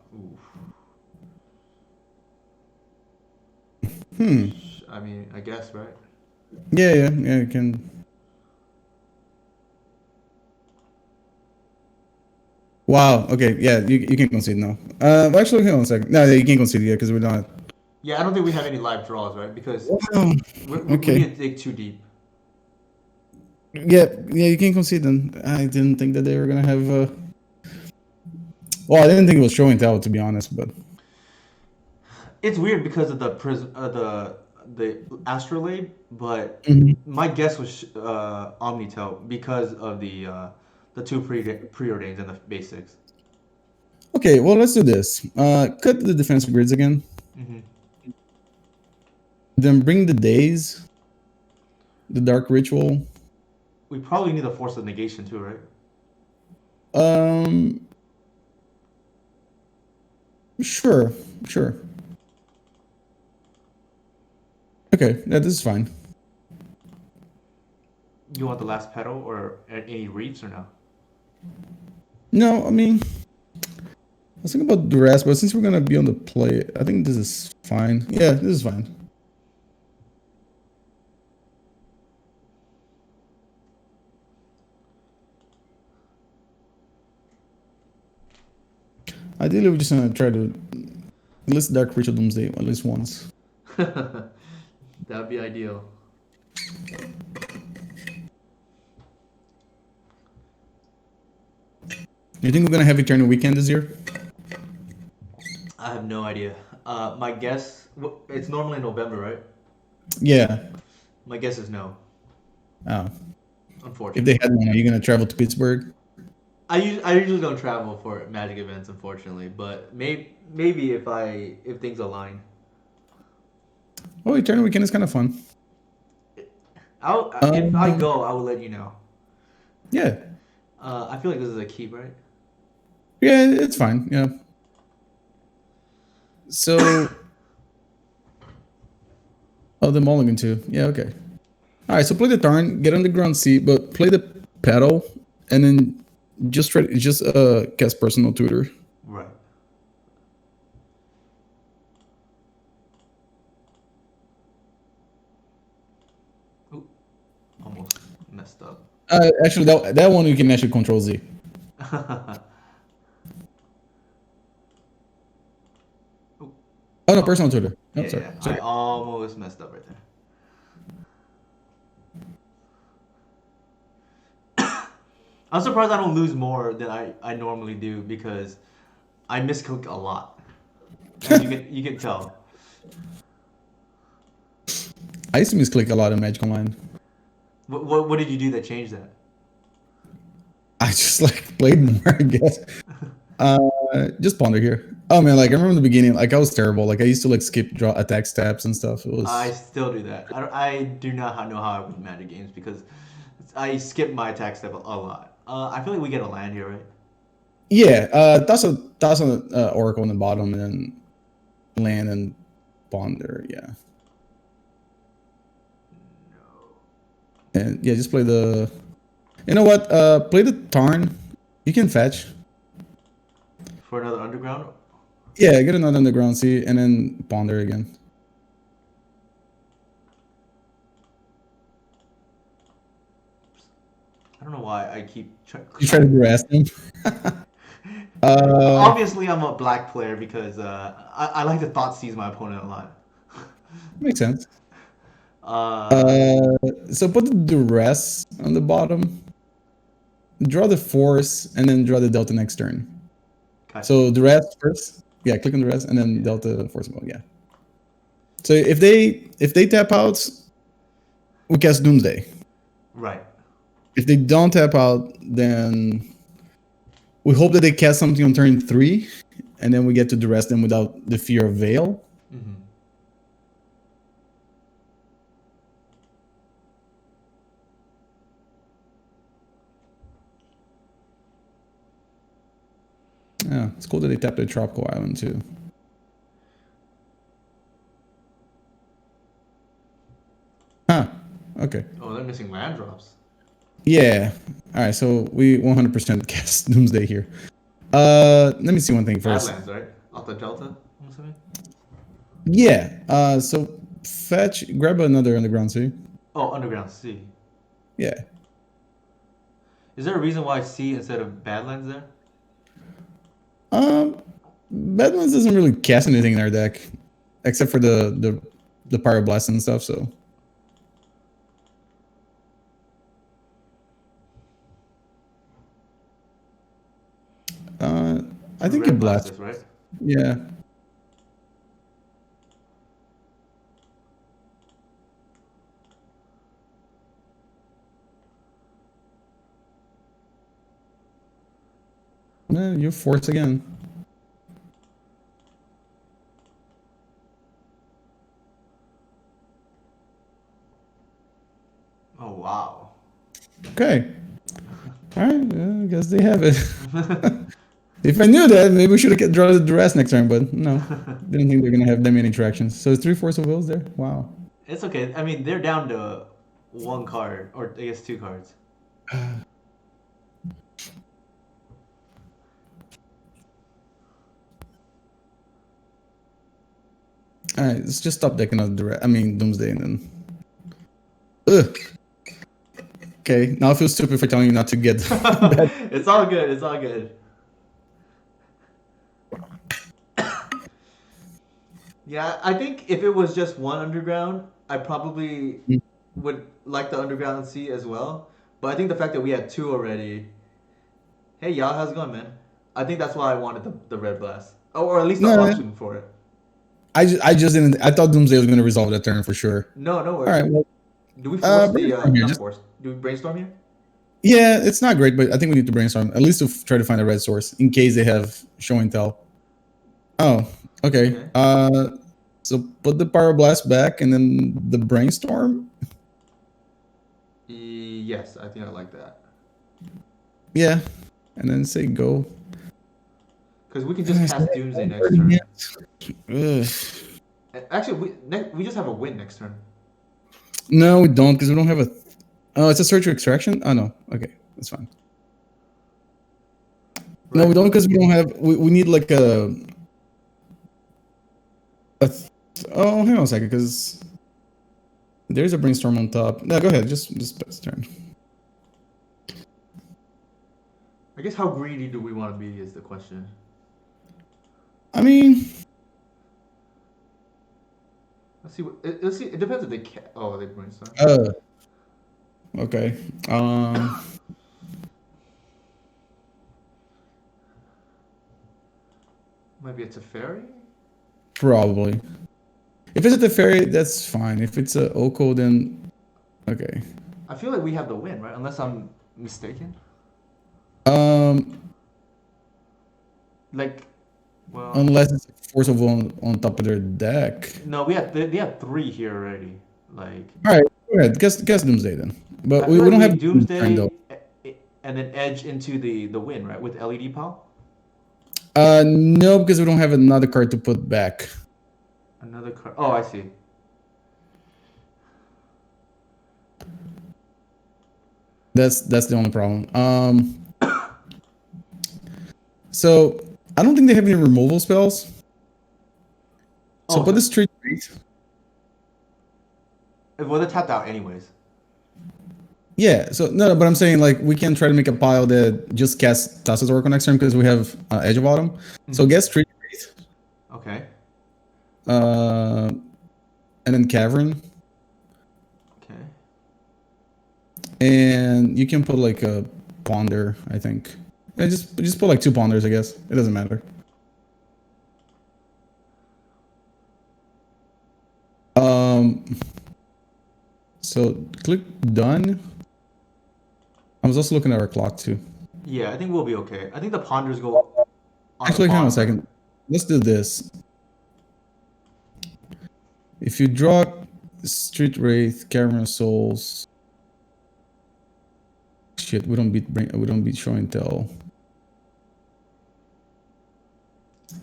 I mean, I guess, right? Yeah, you can. Wow. Okay. Yeah, you can concede now. Actually, hang on a second. No, you can't concede yet because we're not. Yeah, I don't think we have any live draws, right? Because we need to dig too deep. Yeah, you can concede then. I didn't think that they were gonna have. Well, I didn't think it was show and tell, to be honest, but it's weird because of the the Astrolabe, but Mhm. my guess was Omnitel because of the two preordains and the basics. Okay, well, let's do this. Cut the defensive grids again. Hmm. Then bring the days, the dark ritual. We probably need the Force of Negation too, right? Um, sure, sure. Okay, yeah, this is fine. You want the last petal or any reefs or no? No, I mean, I was thinking about the rest, but since we're gonna be on the play, I think this is fine. Yeah, this is fine. Ideally, we're just gonna try to list Dark Ritual Doomsday at least once. That'd be ideal. You think we're gonna have Eternal Weekend this year? I have no idea. My guess, it's normally November, right? Yeah. My guess is no, Oh. If they unfortunately. had one, are you gonna travel to Pittsburgh? I usually don't travel for Magic events, unfortunately, but maybe if things align. Oh, Eternal Weekend is kind of fun. If I Um, go, I will let you know. yeah, I feel like this is a keep, right? yeah, it's fine. Yeah. So, oh, the Mulligan too. Yeah, okay. All right, so play the Tarn, get on the ground seat, but play the pedal, and then just cast personal tutor. Right. Oop, almost messed up. Actually, that one you can actually control Z. Oop, Oh no, oh, personal tutor. Oh, yeah, sorry, yeah. I sorry. almost messed up right there. I'm surprised I don't lose more than I normally do because I misclick a lot, as you can tell. I used to misclick a lot in Magic Online. What did you do that changed that? I just like played more, I guess. Just ponder here. Oh man, like I remember in the beginning, like I was terrible. Like I used to like skip draw attack steps and stuff. It I was still do that. I do not know how I win Magic games because I skip my attack step a lot. I feel like we get a land here, right? yeah. That's a Oracle on the bottom, and then land and ponder. Yeah, and yeah, just play the. You know what? Play the Tarn. You can fetch. For another underground. Yeah, get another underground sea, and then ponder again. I don't know why I keep You try to trying. harass them. Uh, Obviously, I'm a black player because I like to thought seize my opponent a lot. makes sense. Uh, So put the duress on the bottom. Draw the force, and then draw the delta next turn. gotcha. So the rest first. Yeah, click on the rest and then Yeah. delta force mode. Yeah. So if they tap out, we cast Doomsday. Right. If they don't tap out, then we hope that they cast something on turn 3, and then we get to duress them without the fear of Veil. Hmm. Yeah, it's cool that they tap the Tropical Island too. Huh. Okay. Oh, they're missing land drops. Yeah. All right. So we 100% cast Doomsday here. Let me see one thing first. Badlands, right? Off the delta. I'm assuming. Yeah. So fetch, grab another underground sea. Oh, underground sea. Yeah. Is there a reason why sea instead of Badlands there? Badlands doesn't really cast anything in our deck, except for the Pyroblast and stuff. So uh, I think you Red blast blast. this, right? Yeah. You force again. Oh wow. Okay. All right. I guess they have it. If I knew that, maybe we should have drawn the rest next turn, but no. Didn't think they're gonna have that many interactions. So it's 3 force of wills there. Wow. It's okay. I mean, they're down to one card, or I guess two cards. All right. Let's just stop decking out the. I mean, Doomsday and then. Ugh. Okay. Now I feel stupid for telling you not to get. It's all good. It's all good. Yeah, I think if it was just one underground, I probably would like the underground sea as well. But I think the fact that we had two already. Hey, y'all, how's it going, man? I think that's why I wanted the red blast, or at least the No, option for it. I just didn't. I thought Doomsday was gonna resolve that turn for sure. No, no All worries. right. Well, Do we force the brainstorm here. not Just force? Do we brainstorm here? yeah, it's not great, but I think we need to brainstorm at least to try to find a red source in case they have show and tell. Oh, okay. Okay. So put the pyroblast back and then the brainstorm. Yes, I think I like that. Yeah, and then say go. Because we can just cast Doomsday next turn. Ugh. Actually, we just have a win next turn. No, we don't because we don't have a. Oh, it's a search or extraction. Oh no. Okay, that's fine. No, we don't because we don't have. We need like a. Oh, hang on a second, because there's a brainstorm on top. No, go ahead. Just pass turn. I guess how greedy do we want to be is the question. I mean, Let's see. Let's see. It depends if they oh, they brainstorm. okay. Maybe it's a fairy. Probably. If it's a Teferi, that's fine. If it's a Oko, then okay. I feel like we have the win, right? Unless I'm mistaken. Um, Like, well, unless it's a Force of Will on top of their deck. no, they have three here already. Like, All right, go ahead. Guess Doomsday then. But I we feel like don't we have Doomsday though. and then edge into the win, right? With LED pal. No, because we don't have another card to put back. Another card. Oh, I see. That's the only problem. So I don't think they have any removal spells. So Oh, put the Street Wraith. well, they're tapped out anyways. Yeah, so no, but I'm saying like we can try to make a pile that just casts Thassa's Oracle next turn because we have Edge of Autumn. So guess Street Wraith. Okay. And then Cavern. Okay. And you can put like a Ponder, I think. Yeah, just put like 2 Ponders, I guess. It doesn't matter. So click done. I was also looking at our clock too. Yeah, I think we'll be okay. I think the ponders go. Actually, hang on a second. Let's do this. If you draw Street Wraith, Caravan of Souls. Shit, we don't beat Show and Tell.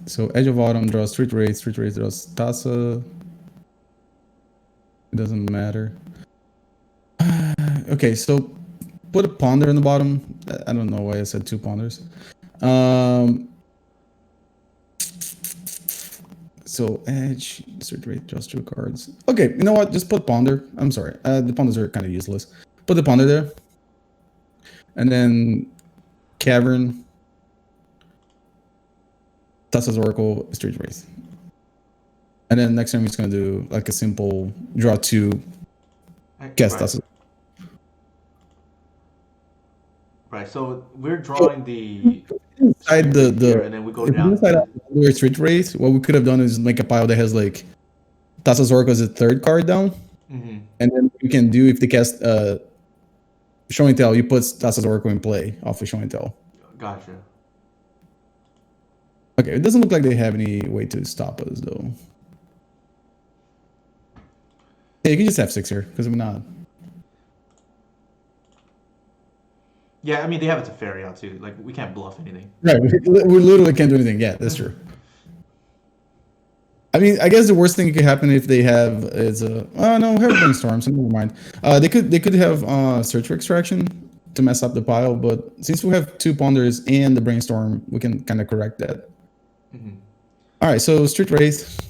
So Edge of Autumn draws Street Wraith draws Thassa. It doesn't matter. Okay, so put a Ponder in the bottom. I don't know why I said 2 Ponders. So Edge, Street Wraith draws 2 cards. Okay, you know what? Just put Ponder. I'm sorry. The Ponders are kind of useless. Put the Ponder there. And then Cavern, Thassa's Oracle, Street Wraith. And then next time he's going to do like a simple draw 2, guess right. Thassa's. Right, so we're drawing the Inside the here, and then we go down. We're Street Wraith. What we could have done is make a pile that has like Thassa's Oracle as a 3rd card down. Mm-hmm. And then you can do if they cast Show and Tell, you put Thassa's Oracle in play off of Show and Tell. Gotcha. Okay, it doesn't look like they have any way to stop us though. Yeah, you can just have 6 here because we're not. Yeah, I mean they have it to ferry out too. Like we can't bluff anything. Right, we literally can't do anything. Yeah, that's true. I mean, I guess the worst thing that could happen if they have is oh no, have brainstorm, so never mind. They could have search for extraction to mess up the pile, but since we have 2 ponders and the brainstorm, we can kind of correct that. Mm-hmm. All right, so street wraith.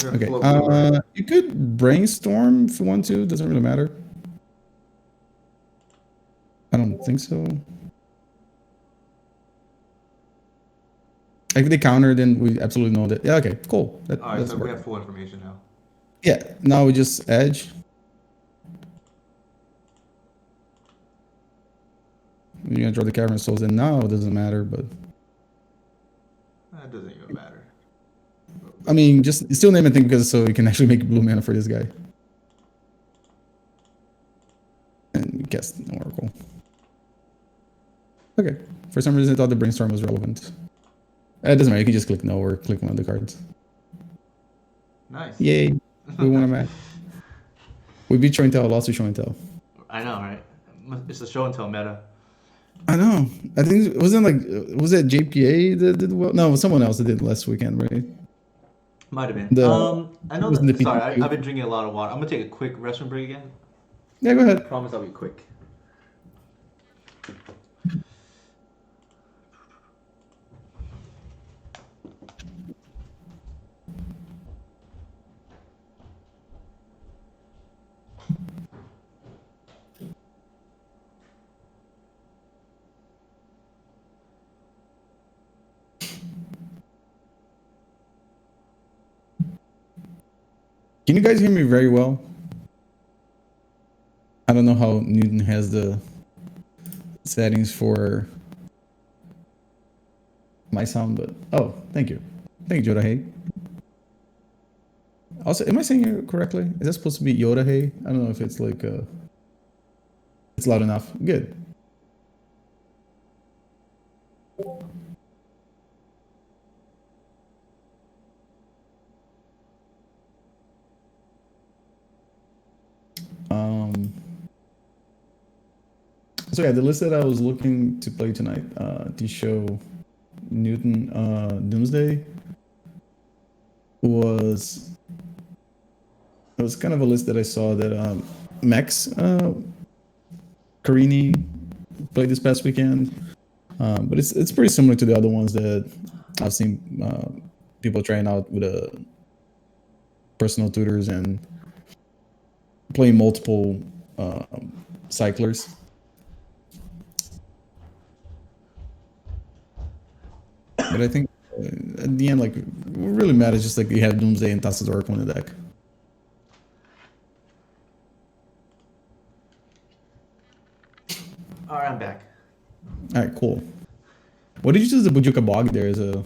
We're gonna Okay, float lower. you could brainstorm if you want to. Doesn't really matter. I don't think so. If they counter, then we absolutely know that. Yeah, okay, cool. All right, That's so we working. have full information now. Yeah, now we just edge. You're gonna draw the cavern souls in now, it doesn't matter, but That doesn't even matter. I mean, just still name a thing because so you can actually make blue mana for this guy. And guess an oracle. Okay. For some reason I thought the brainstorm was relevant. It doesn't matter, you can just click no or click one of the cards. Nice. Yay. We won a match. We beat show and tell, lost to show and tell. I know, right? It's a show and tell meta. I know. I think it wasn't like was it JPA that did well? No, it was someone else that did last weekend, right? Might have been. The I know was in that. the Sorry, PTQ. I've been drinking a lot of water. I'm gonna take a quick restroom break again. Yeah, go ahead. Promise I'll be quick. Can you guys hear me very well? I don't know how Newton has the settings for my sound, but oh, thank you. Thank you, Yoda Hey. Also, am I saying it correctly? Is that supposed to be Yoda Hey? I don't know if it's like it's loud enough. Good. So yeah, the list that I was looking to play tonight, to show Newton Doomsday was it was kind of a list that I saw that Max Carini played this past weekend, but it's pretty similar to the other ones that I've seen people trying out with personal tutors and playing multiple cyclers. But I think at the end, like, what really matters just like you have Doomsday and Thassa's Oracle in the deck. All right, I'm back. All right, cool. What did you choose the Bujuka Bog there as a?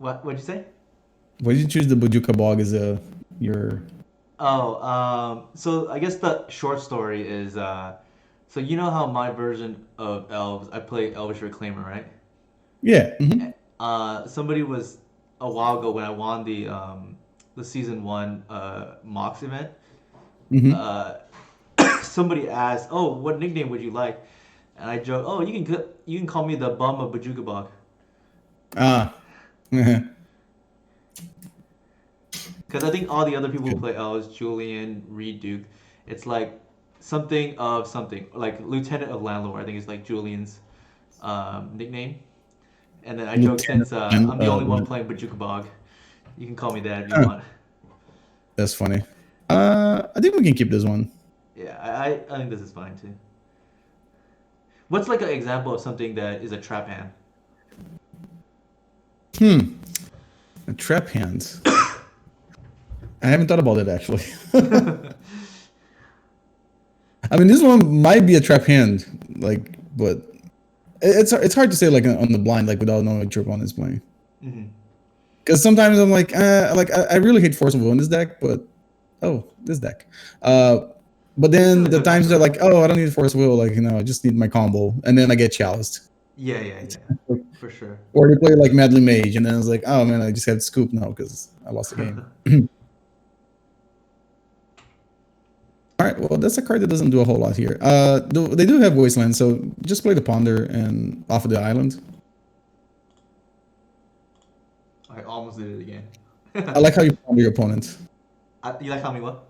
What'd you say? Why did you choose the Bujuka Bog as your? Oh, so I guess the short story is, so you know how my version of Elves, I play Elvish Reclaimer, right? Yeah. Mm-hmm. Somebody was a while ago when I won the season 1 Mox event. Mm-hmm. Somebody asked, "Oh, what nickname would you like?" And I joked, "Oh, you can call me the bum of Bajukabog." Ah. Because I think all the other people who play Elves, Julian, Reed, Duke, it's like something of something. Like Lieutenant of Landlord, I think is like Julian's nickname. And then I joke Lieutenant since I'm the only one Land- playing Bajukabog, you can call me that if you want. That's funny. I think we can keep this one. Yeah, I think this is fine too. What's like an example of something that is a trap hand? A trap hand. I haven't thought about it actually. I mean, this one might be a trap hand, like, but it's hard to say like on the blind, like without knowing what your opponent's playing. Mm-hmm. Because sometimes I'm like I really hate Force of Will in this deck, but oh, this deck. But then the times they're like, oh, I don't need force will, like, I just need my combo, and then I get chaliced. Yeah, for sure. Or they play like Medley Mage, and then it's like, oh man, I just had scoop now because I lost the game. All right, well, that's a card that doesn't do a whole lot here. They do have Wasteland, so just play the Ponder and off of the island. I almost did it again. I like how you ponder your opponent. You like how me what?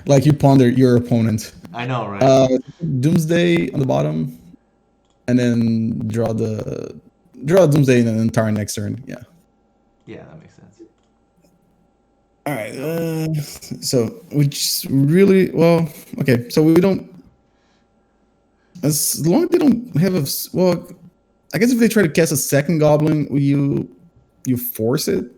Like you ponder your opponent. I know, right? Doomsday on the bottom, and then draw Doomsday and then Tarn next turn. Yeah. Yeah, that makes sense. All right. So which really well. Okay. So we don't. As long as they don't have a well, I guess if they try to cast a second goblin, you force it.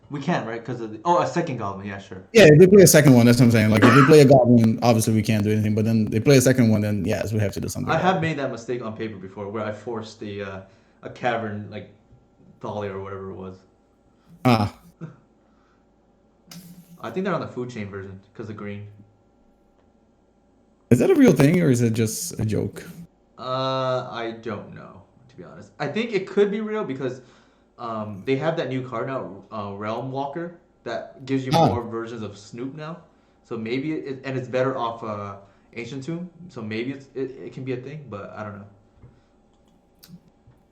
We can't, right? Because of a second goblin. Yeah, sure. Yeah, if they play a second one, that's what I'm saying. Like if they play a goblin, obviously we can't do anything. But then they play a second one, then yes, we have to do something. I have made that mistake on paper before, where I forced a cavern like Thalia or whatever it was. Ah. I think they're on the food chain version because of green. Is that a real thing or is it just a joke? I don't know, to be honest. I think it could be real because they have that new card now, Realm Walker, that gives you more versions of Snoop now. So maybe it's better off Ancient Tomb. So maybe it can be a thing, but I don't know.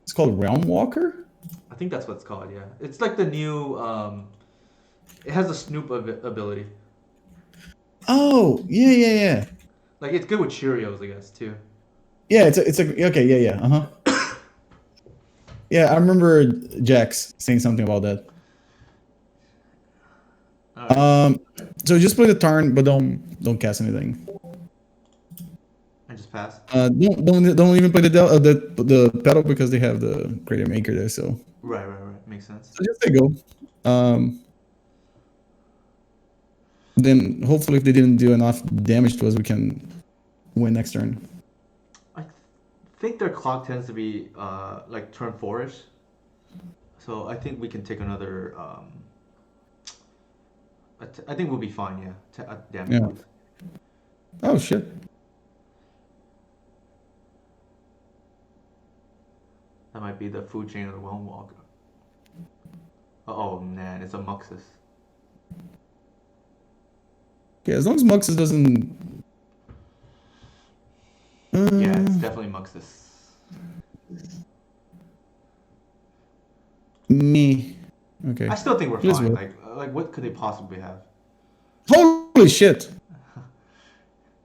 It's called Realm Walker? I think that's what it's called, yeah. It's like the new it has a Snoop ability. Oh, yeah. Like it's good with Cheerios, I guess, too. Yeah, it's a okay, yeah. Uh-huh. Yeah, I remember Jax saying something about that. Right. So just play the Tarn, but don't cast anything. I just pass. Don't even play the pedal because they have the Creator Maker there. So right, makes sense. So just say go. Then hopefully if they didn't do enough damage to us, we can win next turn. I think their clock tends to be like turn 4-ish. So I think we can take another. I think we'll be fine. Yeah, damage. Yeah. Oh shit. That might be the food chain of the Realm Walker. Oh man, it's a Muxus. Okay, as long as Muxus doesn't. Yeah, it's definitely Muxus. Me. Okay. I still think we're fine. Like, what could they possibly have? Holy shit!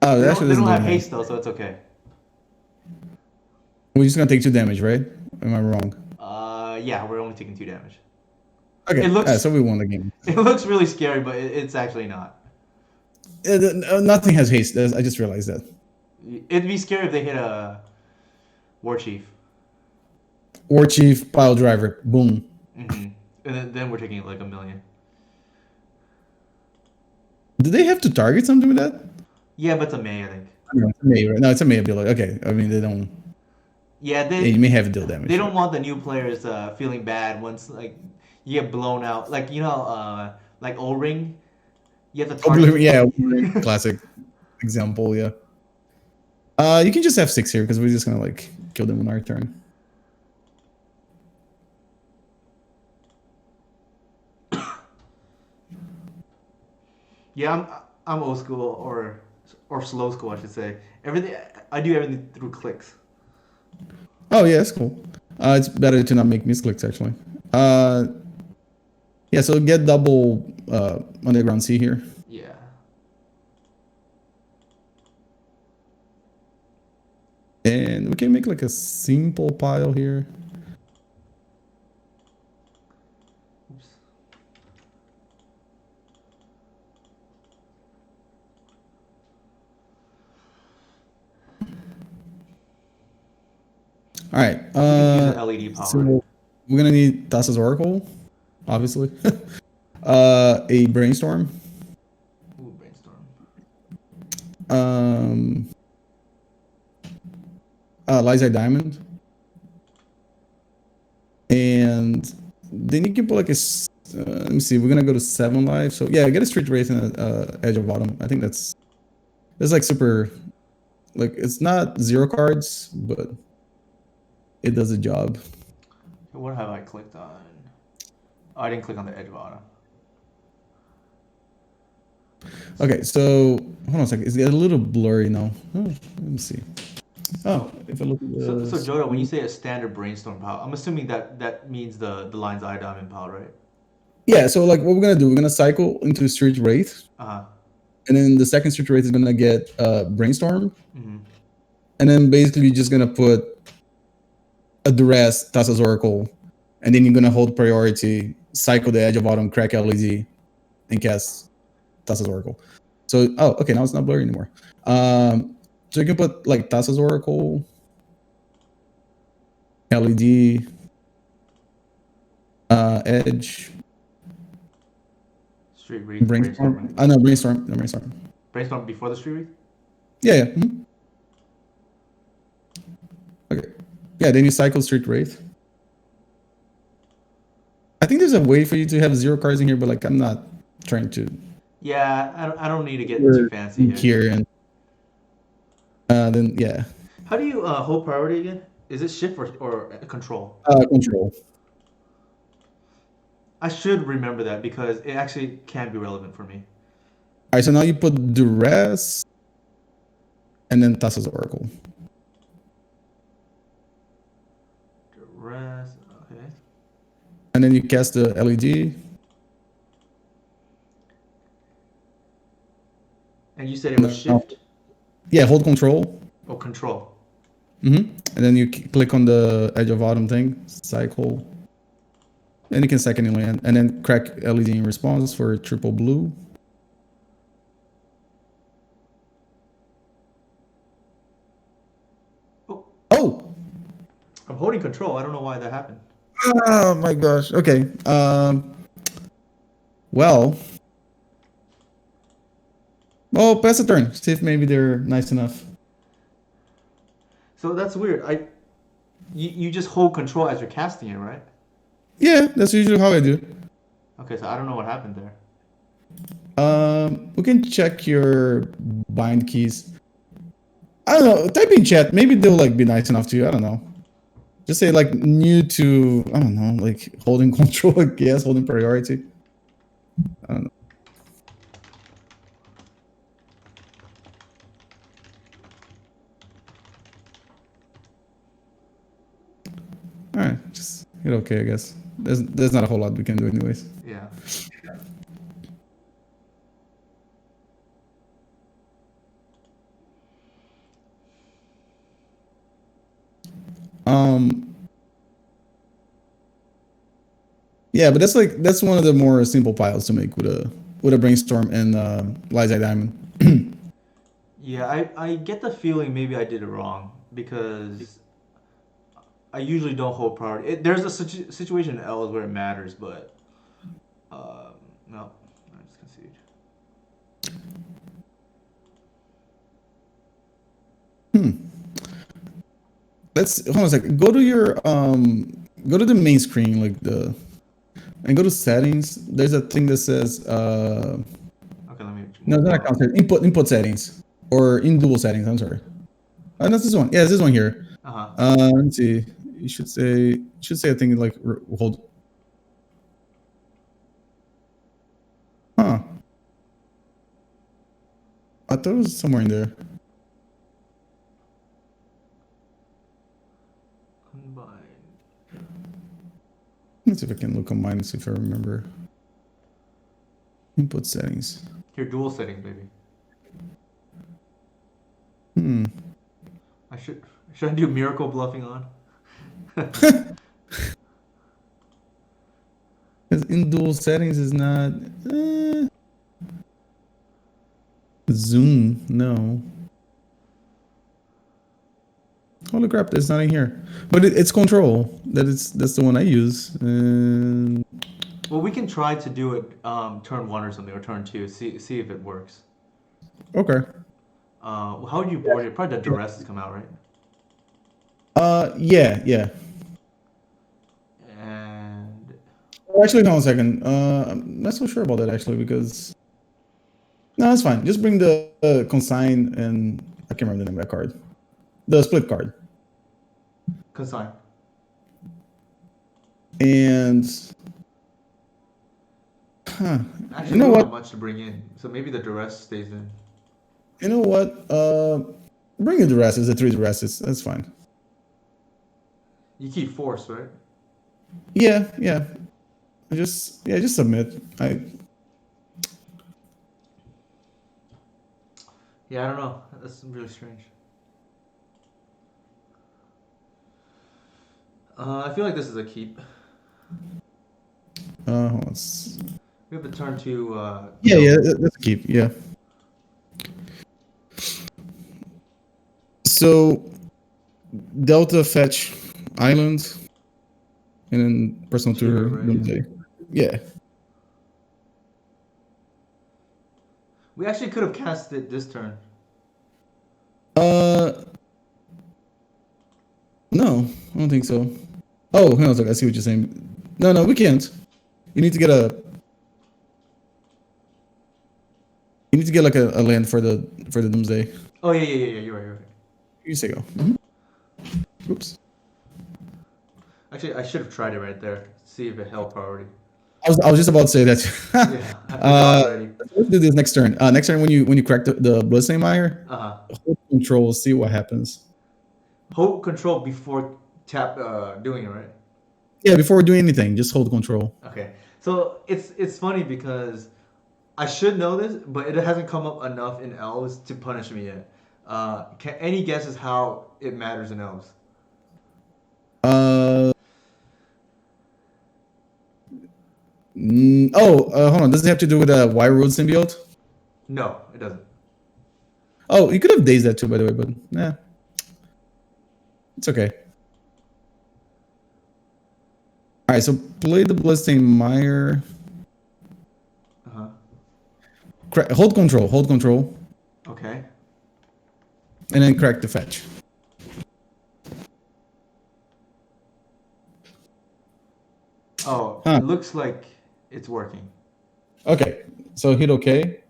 Oh, they don't have haste though, so it's okay. We're just gonna take 2 damage, right? Am I wrong? Yeah, we're only taking 2 damage. Okay, so we won the game. It looks really scary, but it's actually not. Nothing has haste. I just realized that. It'd be scary if they hit a War Chief. War Chief, Pile Driver, boom. Mm-hmm. And then we're taking like 1 million. Do they have to target something with that? Yeah, but it's a May, I think. No, it's a May, right? No, it's a May ability. Okay, I mean they don't. Yeah, you may have deal damage. They don't want the new players feeling bad once like you get blown out. Like like O-Ring, you have to target. Yeah, classic example. Yeah. You can just have 6 here because we're just gonna like kill them on our turn. Yeah, I'm old school or slow school, I should say. I do everything through clicks. Oh yeah, that's cool. It's better to not make misclicks actually. Yeah, so get double Underground Sea here. Yeah. And we can make like a simple pile here. Oops. All right. LED power. So we're gonna need Thassa's Oracle, obviously. A Brainstorm. Ooh, Brainstorm. Lysite Diamond. And then you can put like a. Let me see. We're gonna go to 7 life. So yeah, get a Street Wraith and a Edge of Autumn. I think that's It's like super, like it's not zero cards, but it does the job. What have I clicked on? Oh, I didn't click on the edge bottom. Okay, so hold on a second. It's a little blurry now. Oh, let me see. Oh, if I look at So the Joda, when you say a standard brainstorm pile, I'm assuming that means the lines eye diamond pile, right? yeah, so like what we're gonna do, we're gonna cycle into Street Wraith, Uh-huh. and then the second Street Wraith is gonna get Brainstorm, Mm-hmm. and then basically you're just gonna put a Duress, Thassa's Oracle, and then you're gonna hold priority, cycle the Edge of Autumn, crack LED, and cast Thassa's Oracle. So okay, now it's not blurry anymore. So you can put like Thassa's Oracle, LED, Edge, Street Wraith, Brainstorm. right? No, Brainstorm. No, Brainstorm. Brainstorm before the Street Wraith? Yeah, yeah. Mhm. Okay. Yeah, then you cycle Street Wraith. I think there's a way for you to have zero cards in here, but like I'm not trying to. Yeah, I don't need to get too fancy here. And then yeah, How do you hold priority again? Is it shift or control? control. I should remember that because it actually can be relevant for me. All right, so now you put Duress, and then Thassa's Oracle. Duress, okay. And then you cast the LED. And you said it was shift? Yeah, hold control. Oh, control. And then you click on the Edge of Autumn thing, cycle. And you can second land, and then crack LED in response for triple blue. Oh! I'm holding control. I don't know why that happened. Oh my gosh. Okay. Well, pass the turn. See if maybe they're nice enough. So that's weird. You just hold control as you're casting it, right? Yeah, that's usually how I do. Okay, so I don't know what happened there. We can check your bind keys. I don't know. Type in chat. Maybe they'll like be nice enough to you. I don't know. Just say like new to, I don't know, like holding control, I guess, holding priority. I don't know. All right, just hit okay, I guess. There's not a whole lot we can do anyways. Yeah. Yeah, but that's one of the more simple piles to make with a brainstorm and Lies Diamond. Yeah, I get the feeling maybe I did it wrong because I usually don't hold priority. There's a situation in L's where it matters, but no, I just concede. Let's hold on a second. Go to your go to the main screen, and go to settings. There's a thing that says Okay, let me. no, it's not account settings. Input settings or in dual settings. I'm sorry. That's this one. Yeah, it's this one here. Let's see. You should say a thing like hold. Huh. I thought it was somewhere in there. Combine. Let's see if I can look on mine and see if I remember. Input settings. Here, dual settings, baby. Should I do miracle bluffing on? Because in dual settings is not zoom. No. Holy crap! It's not in here, but it's control. That's the one I use. Well, we can try to do it turn 1 or something, or turn 2. See if it works. Okay. How would you board it? Probably the duress has come out, right? Yeah. And Actually, hold on a second. I'm not so sure about that actually because No, that's fine. Just bring the consign and I can't remember the name of that card. The split card. Consign. And Actually, you know we don't what? have much to bring in, so maybe the duress stays in. You know what? Bring the duresses, the 3 duresses. That's fine. You keep force, right? Yeah. Just submit. Yeah, I don't know. That's really strange. I feel like this is a keep. Let's, We have a turn to yeah, kill. let's keep. Yeah. So Delta fetch island and then personal Trigger, tour right? Doomsday. Yeah. We actually could have cast it this turn. Uh, no, I don't think so. Oh, hang on a second. I see what you're saying. No, we can't. You need to get a. You need to get like a land for the Doomsday. Oh yeah. You're right. You're right. You say go. Oops. Actually, I should have tried it right there. See if it held priority. I was just about to say that. Yeah, I forgot already. Let's do this next turn. Next turn, when you crack the Bloodstained Mire, hold control, see what happens. Hold control before tap doing it, right? Yeah, before doing anything, just hold control. Okay. So it's funny because I should know this, but it hasn't come up enough in elves to punish me yet. Any guesses how it matters in elves? Uh, hold on. Does it have to do with a Wire Road symbiote? No, it doesn't. Oh, you could have dazed that too, by the way, but yeah, it's okay. All right, so play the Bloodstained Mire. Hold control, Okay. and then crack the fetch. Oh, Huh. it looks like it's working. Okay, so hit OK.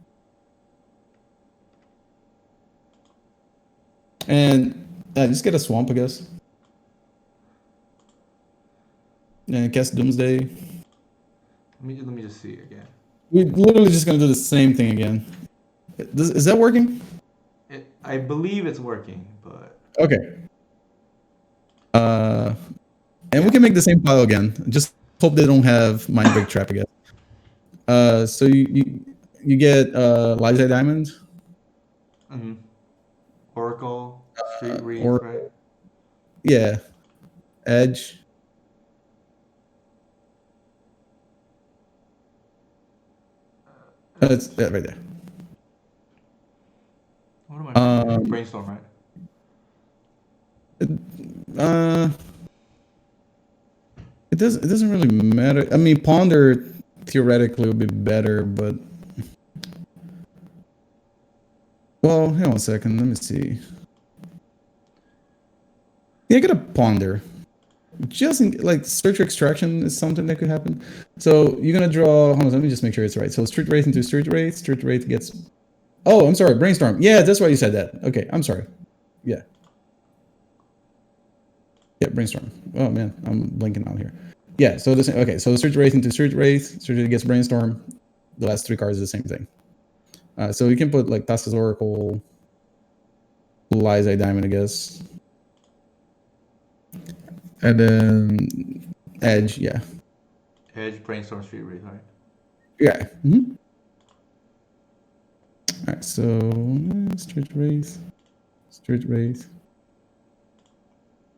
And just get a swamp, I guess. And cast Doomsday. Let me just see again. We're literally just gonna do the same thing again. Is that working? I believe it's working, but Okay. And we can make the same pile again. Just hope they don't have Mind Break Trap again. So you get Liza Diamond. Oracle, Street Wreath, Or right? yeah, Edge. That's that right there. What am I forgetting? Brainstorm, right? It doesn't really matter. I mean, Ponder theoretically would be better, but well, hang on a second. Let me see. Yeah, get a Ponder. Just like search extraction is something that could happen. So you're gonna draw. Hold on, let me just make sure it's right. So Street Wraith into Street Wraith. Street Wraith gets. Oh, I'm sorry. Brainstorm. Yeah, that's why you said that. Okay, I'm sorry. Yeah. Yeah, Brainstorm. Oh man, I'm blinking out here. Yeah. So this. Okay. So Street Wraith into Street Wraith. Street Wraith gets Brainstorm. The last 3 cards are the same thing. So you can put like Thassa's Oracle, Liza Diamond, I guess. And then Edge, yeah. Edge, Brainstorm, Street Wreath, right? Yeah. All right, so Street Wraith,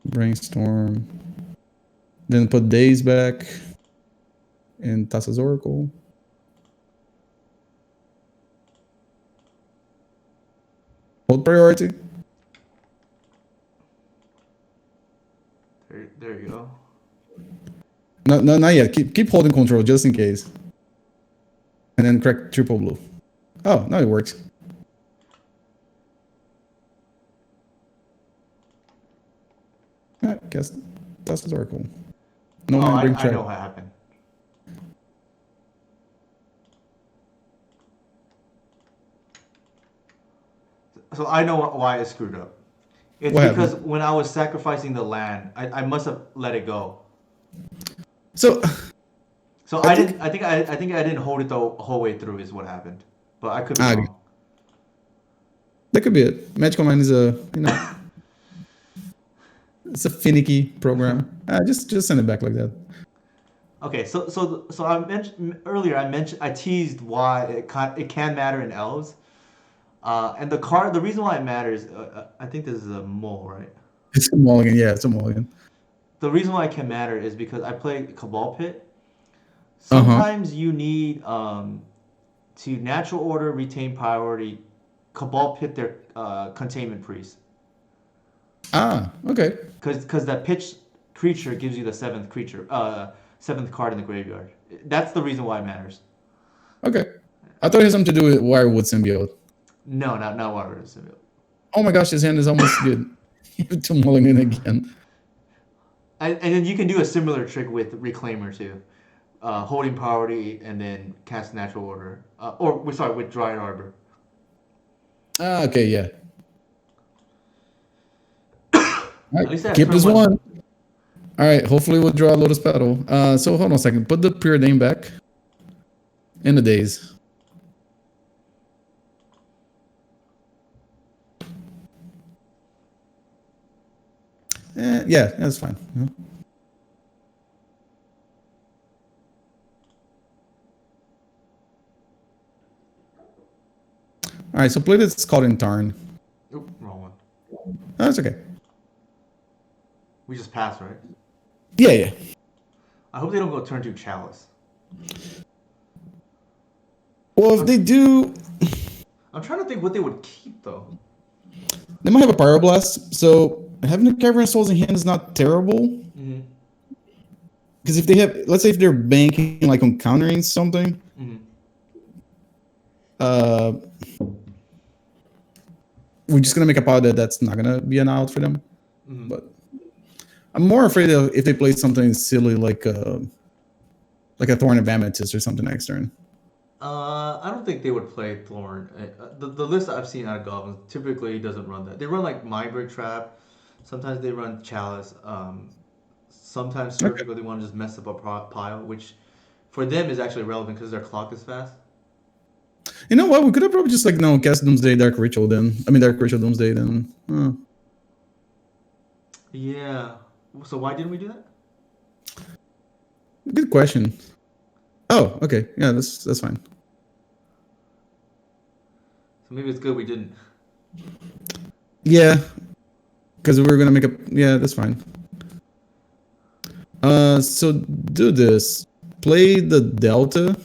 Brainstorm. Then put Daze back in Thassa's Oracle. Hold priority. There you go. No, not yet. Keep holding control just in case. And then crack triple blue. Oh, now it works. All right, guess Thassa's Oracle. No Oh, Mind Break I Trap. know what happened. So I know why I screwed up. It's What because happened? when I was sacrificing the land, I must have let it go. So So I I think didn't. I think I didn't hold it the whole way through. Is what happened. But I could be ah, wrong. that could be it. Magical Mind is a it's a finicky program. Just send it back like that. Okay, so I mentioned earlier. I teased why it can matter in elves. And the card. The reason why it matters. I think this is a mole, right? It's a mulligan. Yeah, it's a mulligan. The reason why it can matter is because I play Cabal Pit. Uh huh. Sometimes you need to natural order retain priority. Cabal Pit their containment priest Ah, okay, because that pitch creature gives you the seventh card in the graveyard. That's the reason why it matters. okay. I thought it had something to do with Wirewood symbiote. No, not water symbiote. Oh my gosh, his hand is almost good. To mulligan again. And then you can do a similar trick with Reclaimer too, holding priority and then cast natural order, or we sorry with Dryad Arbor. Ah, okay, yeah. All right, At least I have keep turn this one. one. All right, hopefully we'll draw a Lotus Petal. So hold on a second. Put the Preordain back in the days. Yeah, that's fine. Yeah. All right, so play this called in Tarn. Oop, wrong one. That's okay. We just passed, right? Yeah, yeah. I hope they don't go turn to Chalice. Well, if they do, I'm trying to think what they would keep though. they might have a Pyroblast. So having the Cavern of Souls in hand is not terrible. Mm-hmm. Because if they have, let's say if they're banking like on countering something, Mm-hmm. uh, we're just gonna make a pile that's not gonna be an out for them. Mm-hmm. But I'm more afraid of if they play something silly like a Thorn of Amethyst or something next turn. I don't think they would play Thorn. The list I've seen out of Goblins typically doesn't run that. They run like Mindbreak Trap. Sometimes they run Chalice. Sometimes Okay. Surgical they want to just mess up a pile, which for them is actually relevant because their clock is fast. You know what? We could have probably just cast Doomsday Dark Ritual then. I mean Dark Ritual Doomsday then. Yeah. So why didn't we do that? Good question. Oh, okay. Yeah, that's fine. So maybe it's good we didn't. Yeah, because we were gonna make a. Yeah, that's fine. So do this. Play the Delta,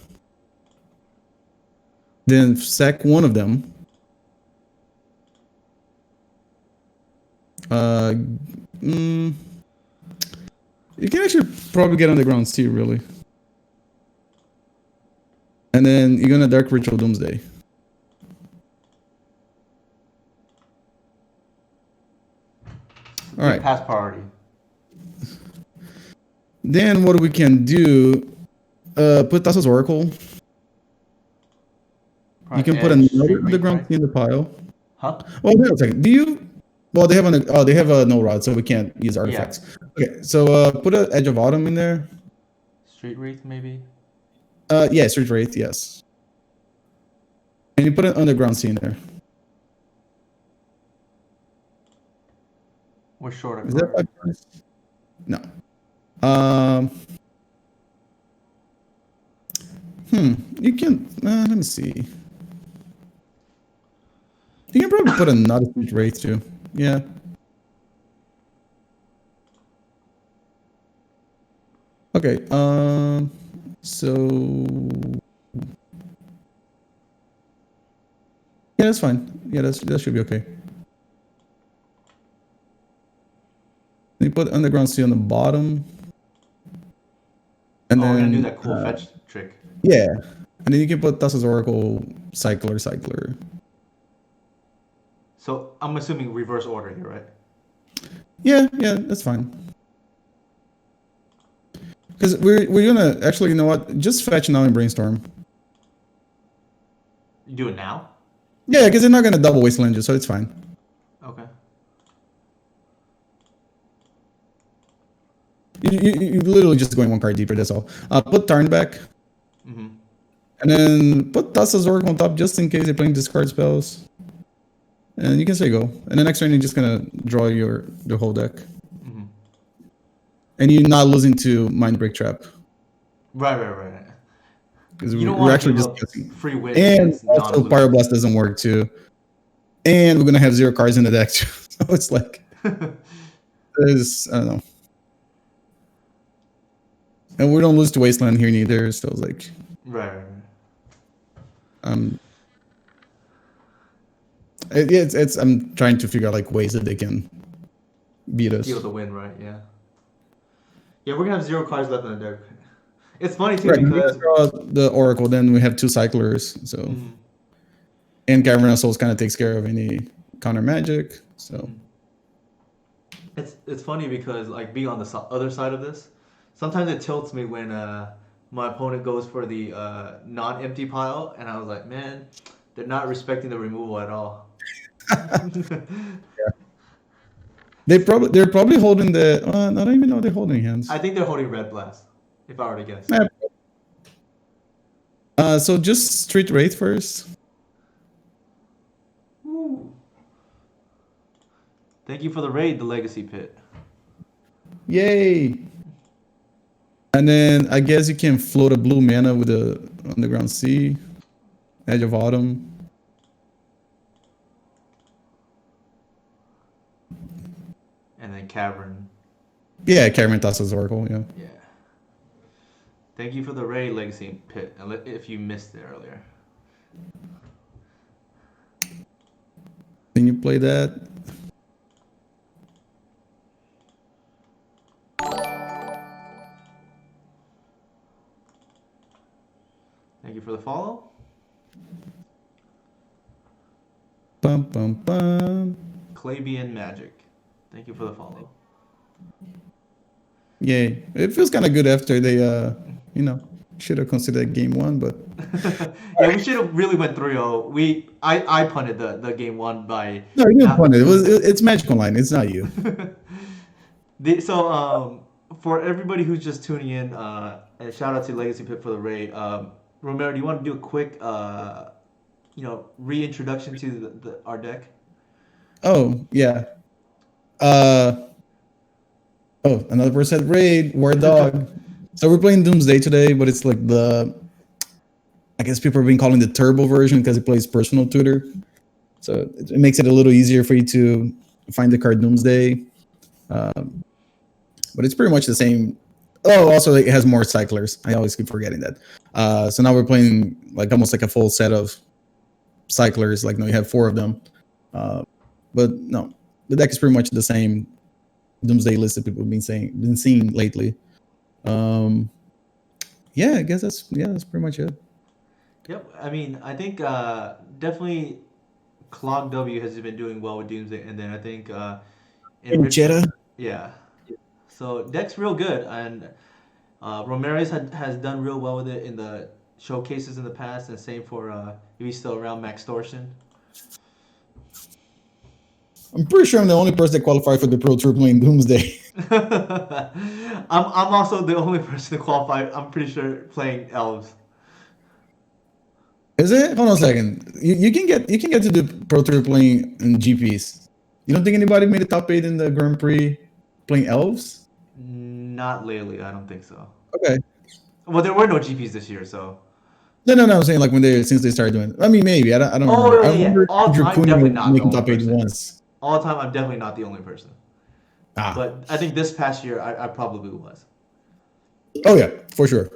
then sack one of them. You can actually probably get Underground Sea, really. And then you're gonna Dark Ritual Doomsday. So All take right. pass priority. Then what we can do, put Thassa's Oracle. You Right, can put edge, another street read, Underground right? Sea in the pile. Huh? Well, wait a second. Do you? Well, they have they have a no rod, so we can't use Yeah. artifacts. Okay, so put an Edge of Autumn in there. Street Wraith maybe. Yeah, Street Wraith, yes. And you put an Underground Sea in there. We're short of Is that card. 5 points? No. Um. You can. Let me see. You can probably put another Street Wraith too. Yeah. Okay. So yeah, that's fine. Yeah, that should be okay. Then you put Underground Sea on the bottom, and Oh, we're gonna do then that cool fetch trick. yeah, and then you can put Thassa's Oracle, Cycler. So I'm assuming reverse order here, right? Yeah, that's fine. Because we're gonna actually, you know what? Just fetch now and brainstorm. You do it now? Yeah, because they're not gonna double wasteland you, so it's fine. Okay. You literally just going one card deeper. That's all. Put Tarn back, Mm-hmm. and then put Thassa's Orc on top just in case they're playing discard spells. And you can say go. And the next turn you're just gonna draw the whole deck, Mm-hmm. and you're not losing to Mind Break Trap Right. because You don't we're want to actually give just up guessing. free wins And against also non-blue. Pyroblast doesn't work too. And we're gonna have 0 cards in the deck too. So it's like there's I don't know. And we don't lose to Wasteland here neither. So it's like Right. um it's I'm trying to figure out like ways that they can beat us. Steal the win, right? Yeah. Yeah, we're gonna have 0 cards left in the deck. It's funny too Right, we because draw the Oracle, then we have 2 cyclers, so Mhm. and Cavern of Souls kind of takes care of any counter magic. So it's funny because like being on the other side of this, sometimes it tilts me when my opponent goes for the non-empty pile, and I was like, man, they're not respecting the removal at all. they're probably holding the I don't even know they're holding hands. I think they're holding Red Blast, if I were to guess. So just Street Wraith first. Woo. Thank you for the raid, the Legacy Pit. Yay! And then I guess you can float a blue mana with the Underground Sea, Edge of Autumn. And then Cavern. Yeah, Cavern Thassa's Oracle, yeah. Yeah. Thank you for the raid, Legacy Pit, if you missed it earlier. Can you play that? Thank you for the follow. Bum bum bum. Clabian Magic. Thank you for the follow. Yay. It feels kind of good after they should have considered game 1, but Yeah, we should have really went 3-0. I punted the game 1 by no, you didn't punt it. It's Magic Online. It's not you. So for everybody who's just tuning in, and shout out to Legacy Pit for the raid. Romero, do you want to do a quick reintroduction to our deck? Oh, yeah. Another person said raid, War Dog. So we're playing Doomsday today, but it's like I guess people have been calling the turbo version because it plays personal tutor. So it makes it a little easier for you to find the card Doomsday. But it's pretty much the same. Oh, also it has more cyclers. I always keep forgetting that. So now we're playing like almost like a full set of cyclers. Like, no, you have 4 of them. But no, the deck is pretty much the same Doomsday list that people have been seeing lately. Yeah, I guess that's pretty much it. Yep. I mean, I think definitely Clog W has been doing well with Doomsday, and then I think Jetta. Yeah. So deck's real good, and Ramirez has done real well with it in the showcases in the past, and same for if he's still around, Max Torsion. I'm pretty sure I'm the only person that qualified for the Pro Tour playing Doomsday. I'm also the only person to qualify. I'm pretty sure playing Elves. Is it? Hold on a second. You can get to the Pro Tour playing in GPs. You don't think anybody made a top 8 in the Grand Prix playing Elves? Not lately. I don't think so. Okay. Well, there were no GPs this year, so. No. I'm saying like since they started doing it. I mean, maybe I don't remember. Yeah, I remember all time, definitely not making the top only 8 person. once. All time, I'm definitely not the only person. Ah. But I think this past year, I probably was. Oh yeah, for sure.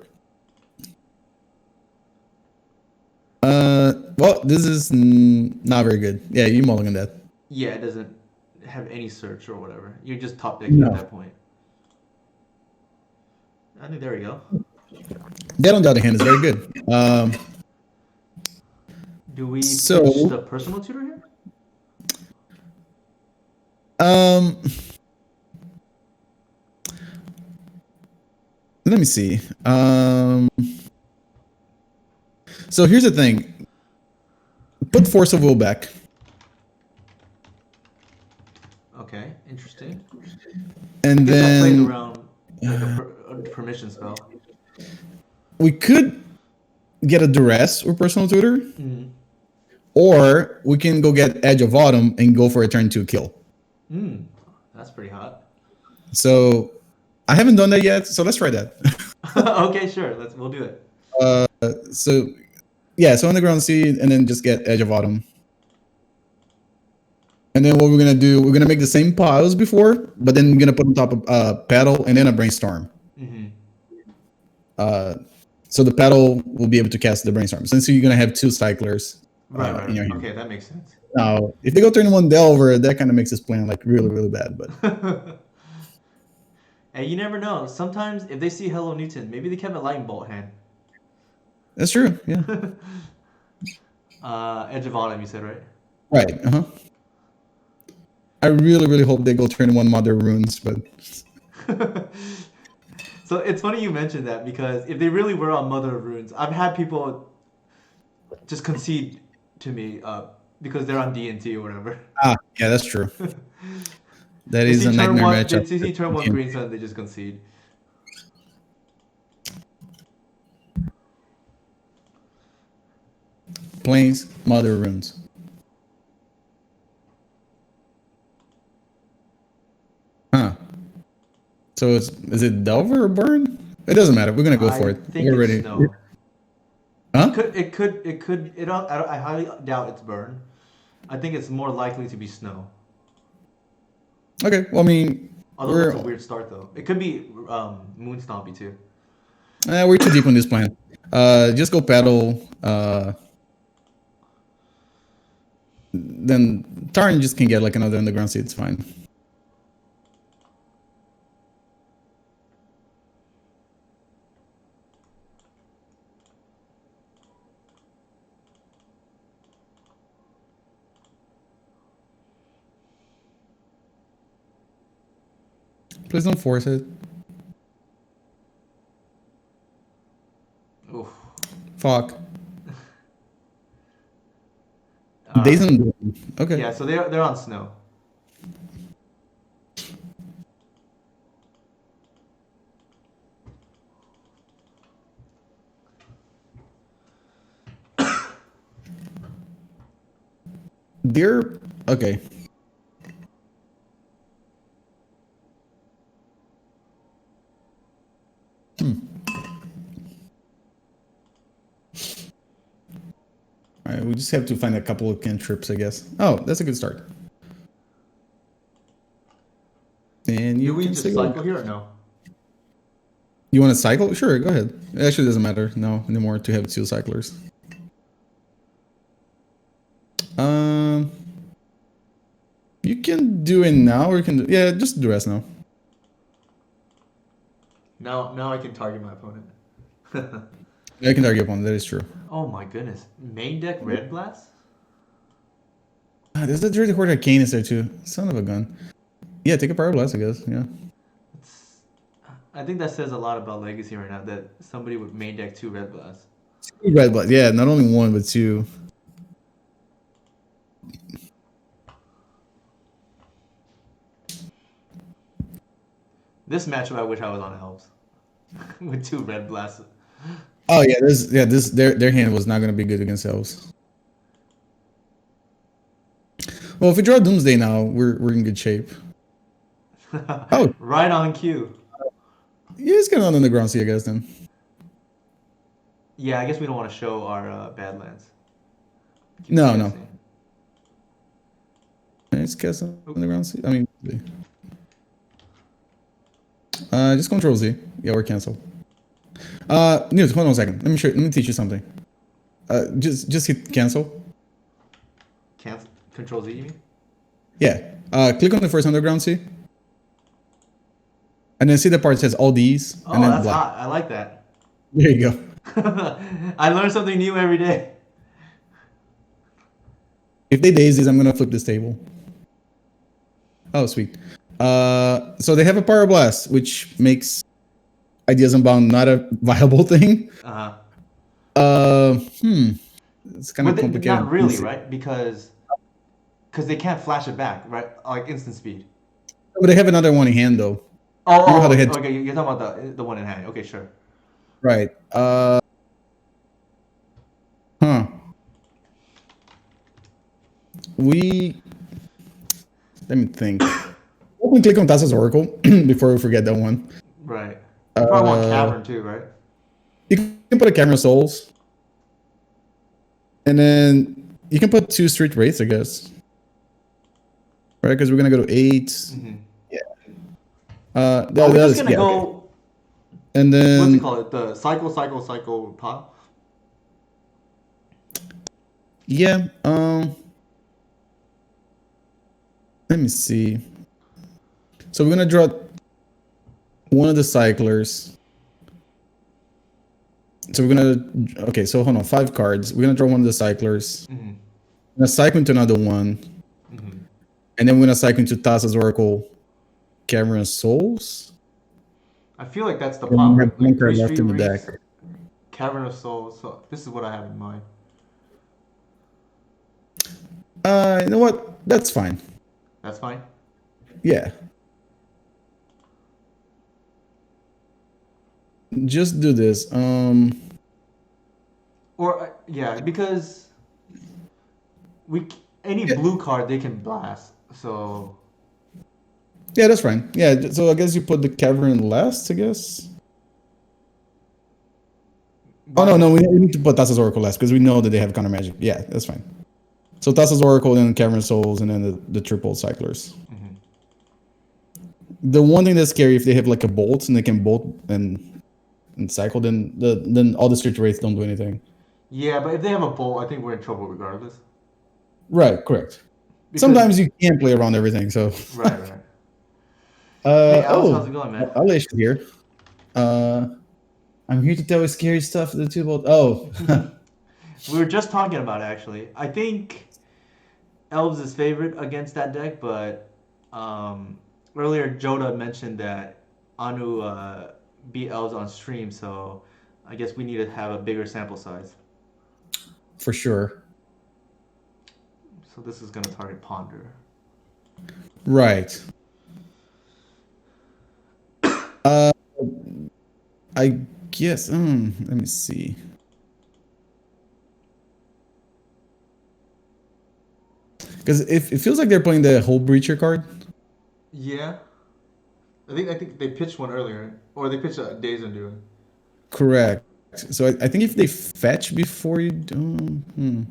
Well, this is not very good. Yeah, you mulligan that. Yeah, it doesn't have any search or whatever. You're just top decking at that point. I think there we go. That on the other hand is very good. Do we pitch So- the personal tutor here? Let me see. So here's the thing. put Force of Will back. Okay, interesting. And Guess that plays then around like a permission spell. we could get a Duress or Personal Tutor, Mm. or we can go get Edge of Autumn and go for a turn 2 kill. Mm. That's pretty hot. So I haven't done that yet, so let's try that. Okay, sure. We'll do it. So yeah, so Underground Sea, and then just get Edge of Autumn. And then what we're gonna do, we're gonna make the same piles before, but then we're gonna put on top of Paddle and then a Brainstorm. Mm-hmm. So the Paddle will be able to cast the Brainstorm, since you're gonna have 2 cyclers Right. in your hand. Okay, that makes sense. Now, if they go turn 1 Delver, that kind of makes this plan like really, really bad. But Hey, you never know. Sometimes if they see Hello Newton, maybe they kept a Lightning Bolt hand. that's true. Yeah. Edge of Autumn, you said, right? Right. Uh-huh. I really, really hope they go turn 1 Mother Runes, but So it's funny you mentioned that, because if they really were on Mother of Runes, I've had people just concede to me because they're on D&T or whatever. yeah, that's true. That They is see a turn nightmare one, matchup. they see turn 1 Green Sun, they just concede. Plains, Mother Runes. Huh. So is it Delver or Burn? It doesn't matter. We're gonna go for it. I think We're it's ready. Snow. Huh? I highly doubt it's Burn. I think it's more likely to be Snow. Okay. Well, I mean, Although that's a weird start, though. It could be Moon Stompy, too. we're too deep on this plan. Just go Paddle. Then Tarn just can get like another Underground Sea. It's fine. Please don't force it. Oof. Fuck. Uh, Days and Dawn. Okay. Yeah, so they're on Snow. They're okay. All right, we just have to find a couple of cantrips, I guess. Oh, that's a good start. And you Do we can just say cycle here or no? You want to cycle? Sure, go ahead. It actually doesn't matter no anymore to have 2 cyclers. You can do it now, or you can yeah, just do rest now. Now I can target my opponent. I can argue upon that is true. Oh my goodness. Main deck Red Blast? There's a Dirty Horde Arcane is there too. Son of a gun. Yeah, take a Power Blast, I guess. Yeah. I think that says a lot about Legacy right now, that somebody would main deck 2 Red Blasts. 2 Red Blast. Yeah, not only 1 but 2. This matchup, I wish I was on Elves. With 2 Red Blasts. Oh yeah, their hand was not gonna be good against elves. Well, if we draw Doomsday now, we're in good shape. Oh. Right on cue. Yeah, it's kind of on the ground sea, I guess then. Yeah, I guess we don't want to show our Badlands. Keep No, it no. guessing. It's cast on the ground sea. I mean, just Control Z. Yeah, or cancel. Newt, hold on a second. Let me teach you something. Just hit cancel. Cancel. Control Z, you mean? Yeah. Click on the first Underground Sea. And then see the part that says all these. Oh, and then that's black. hot. I like that. There you go. I learn something new every day. If they daisies, I'm gonna flip this table. Oh, sweet. So they have a Power Blast, which makes Ideas Unbound not a viable thing. Uh-huh. it's kind of complicated. Not really, right? Because they can't flash it back, right? Like instant speed. But they have another one in hand though. Remember how they had Okay. You're talking about the one in hand. Okay, sure. right. Huh. Let me think. Let me click on Tassa's Oracle before we forget that one. Right. You probably want Cavern too, right? You can put a Camera Souls. And then you can put 2 Street Wraiths, I guess. Right? Because we're going to go to 8. Mm-hmm. Yeah. We're just going to go... Okay. And then... What's it called? The cycle pot? Yeah. Let me see. So we're going to draw one of the cyclers. So we're going to... Okay, so hold on. 5 cards. We're going to draw one of the cyclers. Mm-hmm. We're going to cycle into another one. Mm-hmm. And then we're going to cycle into Tassa's Oracle, Cavern Souls. I feel like that's the pop. Have one card left in the deck. Cavern of Souls. So this is what I have in mind. You know what? That's fine. That's fine? Yeah. Just do this. Or yeah, because any blue card they can blast. So yeah, that's fine. Yeah, so I guess you put the Cavern last, I guess. Oh no, we need to put Tassa's Oracle last because we know that they have counter magic. Yeah, that's fine. So Tassa's Oracle, then Cavern Souls, and then the triple cyclers. Mm-hmm. The one thing that's scary if they have like a bolt and they can bolt and cycle, then all the Street Wraiths don't do anything. Yeah, but if they have a bolt, I think we're in trouble regardless. Right, correct. Because sometimes you can't play around everything, so. Right. Hey, Alice, how's it going, man? Alice here. I'm here to tell you scary stuff. The 2 bolt. Oh. We were just talking about it, actually. I think Elves is favorite against that deck, but earlier Joda mentioned that Anu beat Elves on stream, so I guess we need to have a bigger sample size. For sure. So this is going to target Ponder. Right. I guess. Let me see. Because it feels like they're playing the whole Breacher card. Yeah. I think they pitched one earlier, or they pitched a Days Undoing. Correct. So I think if they fetch before you do, you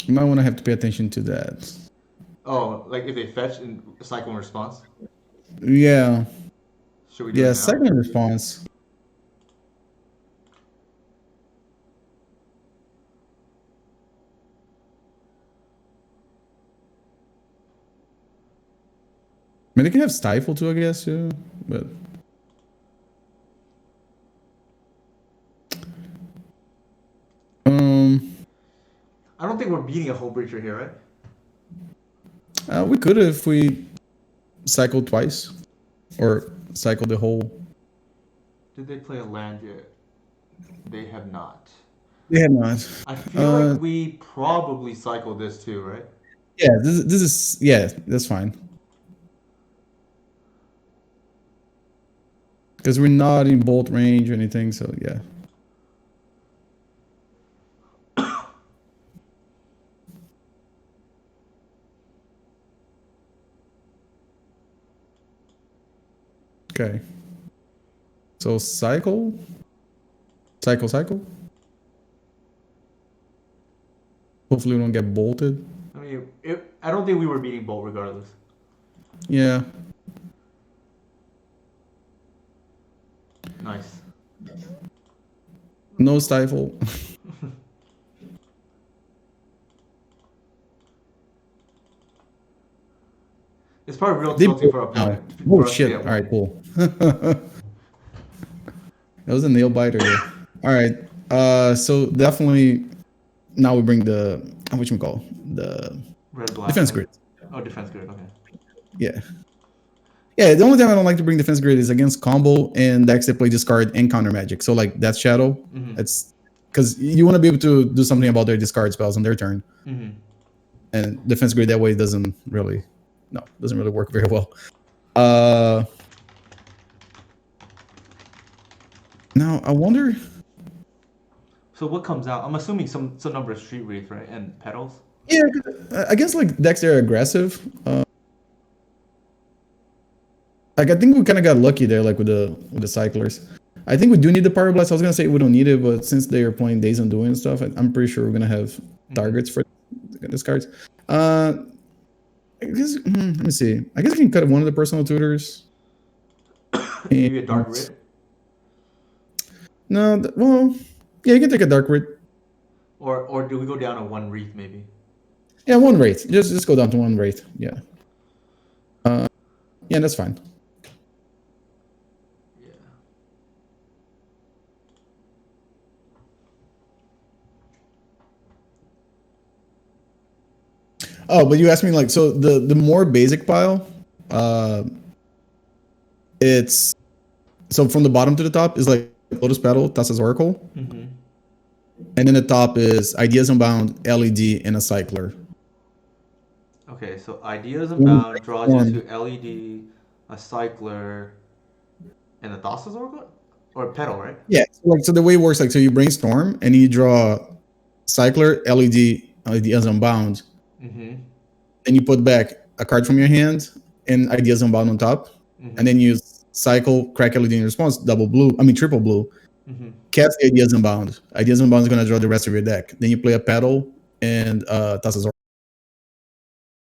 might want to have to pay attention to that. Oh, like if they fetch and cycle in response? Yeah. Should we do it now? Second response. I mean, they can have Stifle too, I guess, too, but... I don't think we're beating a whole Breacher here, right? We could if we cycled twice. Or cycled the whole... Did they play a land yet? They have not. They have not. I feel like we probably cycled this too, right? Yeah, this is... Yeah, that's fine. Because we're not in bolt range or anything, so yeah. Okay. So cycle. Hopefully we don't get bolted. I mean, I don't think we were beating bolt regardless. Yeah. Nice. No Stifle. It's probably real tilting for our opponent. Oh shit! All right, cool. That was a nail biter. All right. So definitely now we bring the what you call the red black defense grid. Oh, defense grid. Okay. Yeah. Yeah, the only time I don't like to bring Defense Grid is against combo and decks that play discard and counter magic. So like Death Shadow, Mm-hmm. it's because you want to be able to do something about their discard spells on their turn. Mm-hmm. And Defense Grid that way doesn't really work very well. Now I wonder. So what comes out? I'm assuming some number of Street Wraith, right, and Petals. Yeah, I guess like decks that are aggressive. Like I think we kind of got lucky there, like with the cyclers. I think we do need the Power Blast. I was gonna say we don't need it, but since they are playing Days Undoing and stuff, I'm pretty sure we're gonna have targets for these cards. I guess let me see. I guess I can cut one of the personal tutors. Maybe a Dark Rid. No, well, yeah, you can take a Dark Rid. Or do we go down to one Wreath maybe? Yeah, one Wraith. Just go down to one Wraith. Yeah. Yeah, that's fine. Yeah. Oh, but you asked me like so the more basic pile, it's so from the bottom to the top is like Lotus Petal, Thassa's Oracle, Mm-hmm. and then the top is Ideas Unbound, LED, and a Cycler. Okay, so Ideas Unbound draws you to LED, a Cycler, and a Thassa's Oracle? Or Petal, right? Yeah, so the way it works, like, so you brainstorm and you draw Cycler, LED, Ideas Unbound, Mm-hmm. then you put back a card from your hand and Ideas Unbound on top, and then you cycle, crack LED in response, triple blue, cast the Ideas Unbound. Ideas Unbound is going to draw the rest of your deck. Then you play a Petal and Thassa's